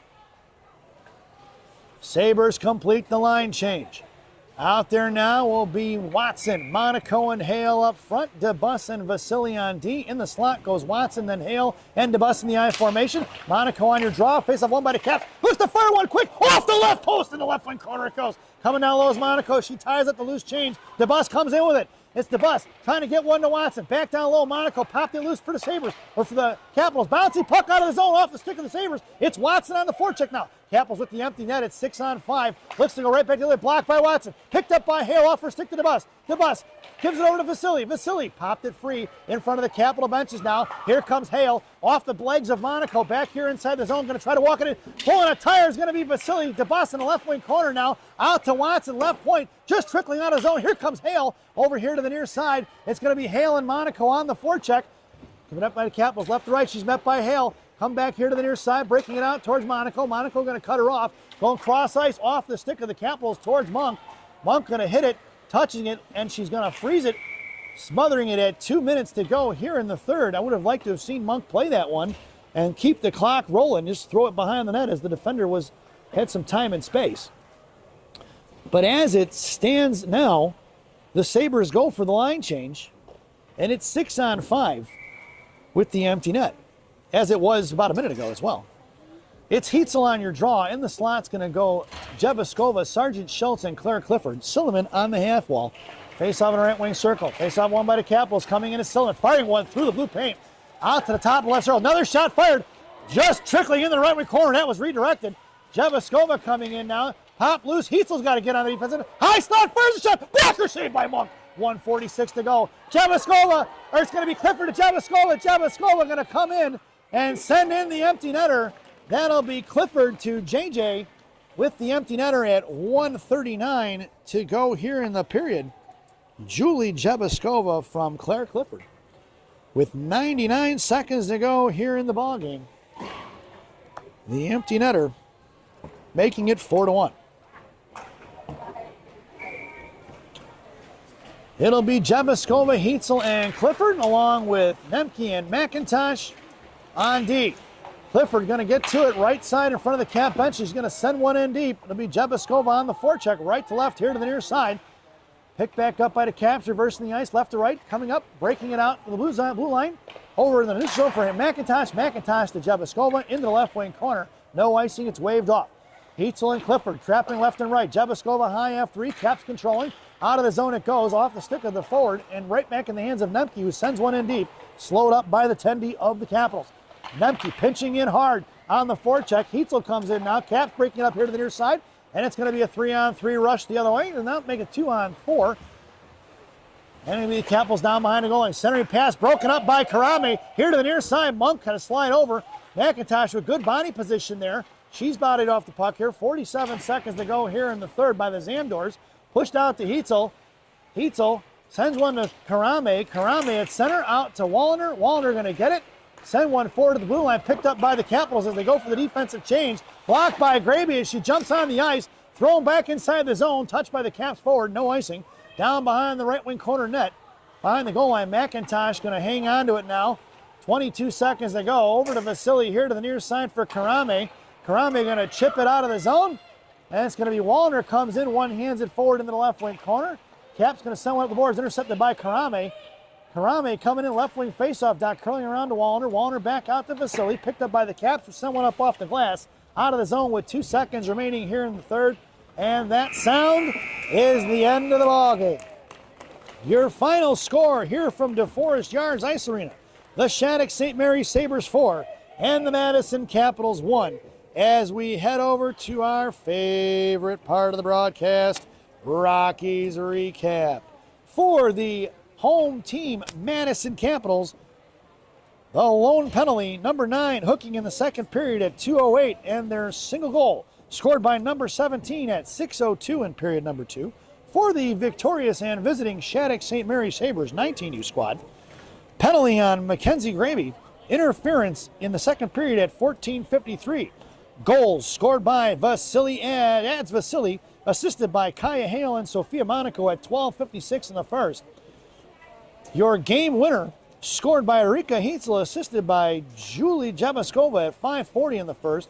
Sabres complete the line change. Out there now will be Watson, Monaco, and Hale up front. DeBus and Vasily on D. In the slot goes Watson, then Hale, and DeBus in the I formation. Monaco on your draw. Face-off won by the Caps. Looks to fire one quick. Off the left post in the left wing corner it goes. Coming down low is Monaco. She ties up the loose change. DeBus comes in with it. It's DeBus trying to get one to Watson. Back down low. Monaco popped it loose for the Sabres, or for the Capitals. Bouncy puck out of the zone off the stick of the Sabres. It's Watson on the forecheck now. Capitals with the empty net. It's 6-on-5. Looks to go right back to the other. Blocked by Watson. Picked up by Hale off her stick to DeBus. DeBus gives it over to Vasily. Vasily popped it free in front of the Capital benches now. Here comes Hale off the legs of Monaco. Back here inside the zone. Going to try to walk it in. Pulling a tire is going to be Vasily. DeBus in the left wing corner now. Out to Watson. Left point. Just trickling out of zone. Here comes Hale over here to the near side. It's going to be Hale and Monaco on the forecheck. Coming up by the Capitals. Left to right. She's met by Hale. Come back here to the near side, breaking it out towards Monaco. Monaco going to cut her off. Going cross ice off the stick of the Capitals towards Monk. Monk going to hit it, touching it, and she's going to freeze it, smothering it at 2 minutes to go here in the third. I would have liked to have seen Monk play that one and keep the clock rolling, just throw it behind the net as the defender had some time and space. But as it stands now, the Sabres go for the line change, and it's 6-on-5 with the empty net, as it was about a minute ago as well. It's Heitzel on your draw. In the slot's going to go Jebaskova, Sergeant Schultz, and Claire Clifford. Silliman on the half wall. Face-off in the right wing circle. Face-off won by the Capitals. Coming in is Silliman. Firing one through the blue paint. Out to the top of left circle. Another shot fired. just trickling in the right wing corner. That was redirected. Jeviskova coming in now. Pop loose. Heitzel's got to get on the defensive. High slot, first shot. Blocker saved by Monk. 1:46 to go. Jeviskova, or it's going to be Clifford to Jeviskova. Jeviskova going to come in and send in the empty netter. That'll be Clifford to JJ with the empty netter at 1:39 to go here in the period. Julie Jeviskova from Claire Clifford with 99 seconds to go here in the ballgame. The empty netter making it 4-1. It'll be Jeviskova, Heitzel, and Clifford, along with Nemke and McIntosh on D. Clifford going to get to it right side in front of the cap bench. He's going to send one in deep. It'll be Jeviskova on the forecheck, right to left here to the near side. Picked back up by the Caps, reversing the ice, left to right, coming up, breaking it out to the blue line. Over in the neutral for him, McIntosh to Jeviskova into the left wing corner. No icing, it's waved off. Heitzel and Clifford trapping left and right. Jeviskova high F3, Caps controlling. Out of the zone it goes, off the stick of the forward, and right back in the hands of Nemke, who sends one in deep, slowed up by the 10D of the Capitals. Nemke pinching in hard on the forecheck. Heitzel comes in now, Caps breaking it up here to the near side, and it's going to be a 3-on-3 rush the other way, and that'll make it 2-on-4. And it'll be the Capitals down behind the goal line. Centering pass broken up by Karame. Here to the near side, Monk kind of slide over. McIntosh with good body position there. She's bodied off the puck here. 47 seconds to go here in the third by the Zamdors. Pushed out to Heitzel. Heitzel sends one to Karame. Karame at center, out to Wallner. Wallner going to get it. Send one forward to the blue line, picked up by the Capitals as they go for the defensive change. Blocked by Graby as she jumps on the ice. Thrown back inside the zone, touched by the Caps forward, no icing. Down behind the right wing corner net. Behind the goal line, McIntosh going to hang on to it now. 22 seconds to go. Over to Vasily here to the near side for Karame. Karame going to chip it out of the zone. And it's going to be Wallner comes in, one hands it forward into the left wing corner. Cap's going to send one up the boards, intercepted by Karame. Karame coming in left wing faceoff dot, curling around to Wallner. Wallner back out to Vasily, picked up by the Caps, who sent one up off the glass. Out of the zone with 2 seconds remaining here in the third. And that sound is the end of the ballgame. Your final score here from DeForest Yards Ice Arena. The Shattuck St. Mary Sabres 4 and the Madison Capitals 1. As we head over to our favorite part of the broadcast, Rockies Recap. For the home team, Madison Capitals, the lone penalty, number 9, hooking in the second period at 2:08, and their single goal scored by number 17 at 6:02 in period number 2. For the victorious and visiting Shattuck St. Mary Sabres 19U squad, penalty on Mackenzie Graby, interference in the second period at 14:53. Goals scored by Vasily, adds Vasily, assisted by Kaya Hale and Sophia Monaco at 12:56 in the first. Your game winner, scored by Erika Heitzel, assisted by Julie Jeviskova at 5:40 in the first.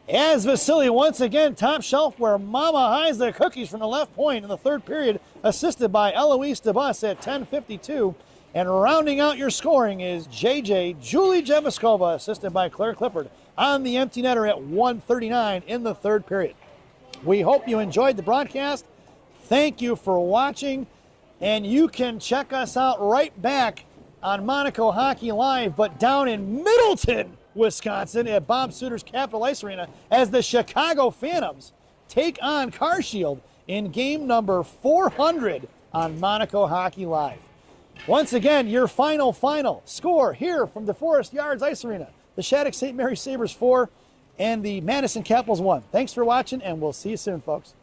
As Vasily once again top shelf where Mama hides the cookies from the left point in the third period, assisted by Eloise DeBus at 10:52. And rounding out your scoring is JJ Julie Jeviskova, assisted by Claire Clifford, on the empty netter at 1:39 in the third period. We hope you enjoyed the broadcast. Thank you for watching, and you can check us out right back on Monaco Hockey Live, but down in Middleton, Wisconsin at Bob Suter's Capitol Ice Arena as the Chicago Phantoms take on CarShield in game number 400 on Monaco Hockey Live. Once again, your final score here from DeForest Yards Ice Arena. The Shattuck St. Mary Sabres 4 and the Madison Capitals 1. Thanks for watching, and we'll see you soon, folks.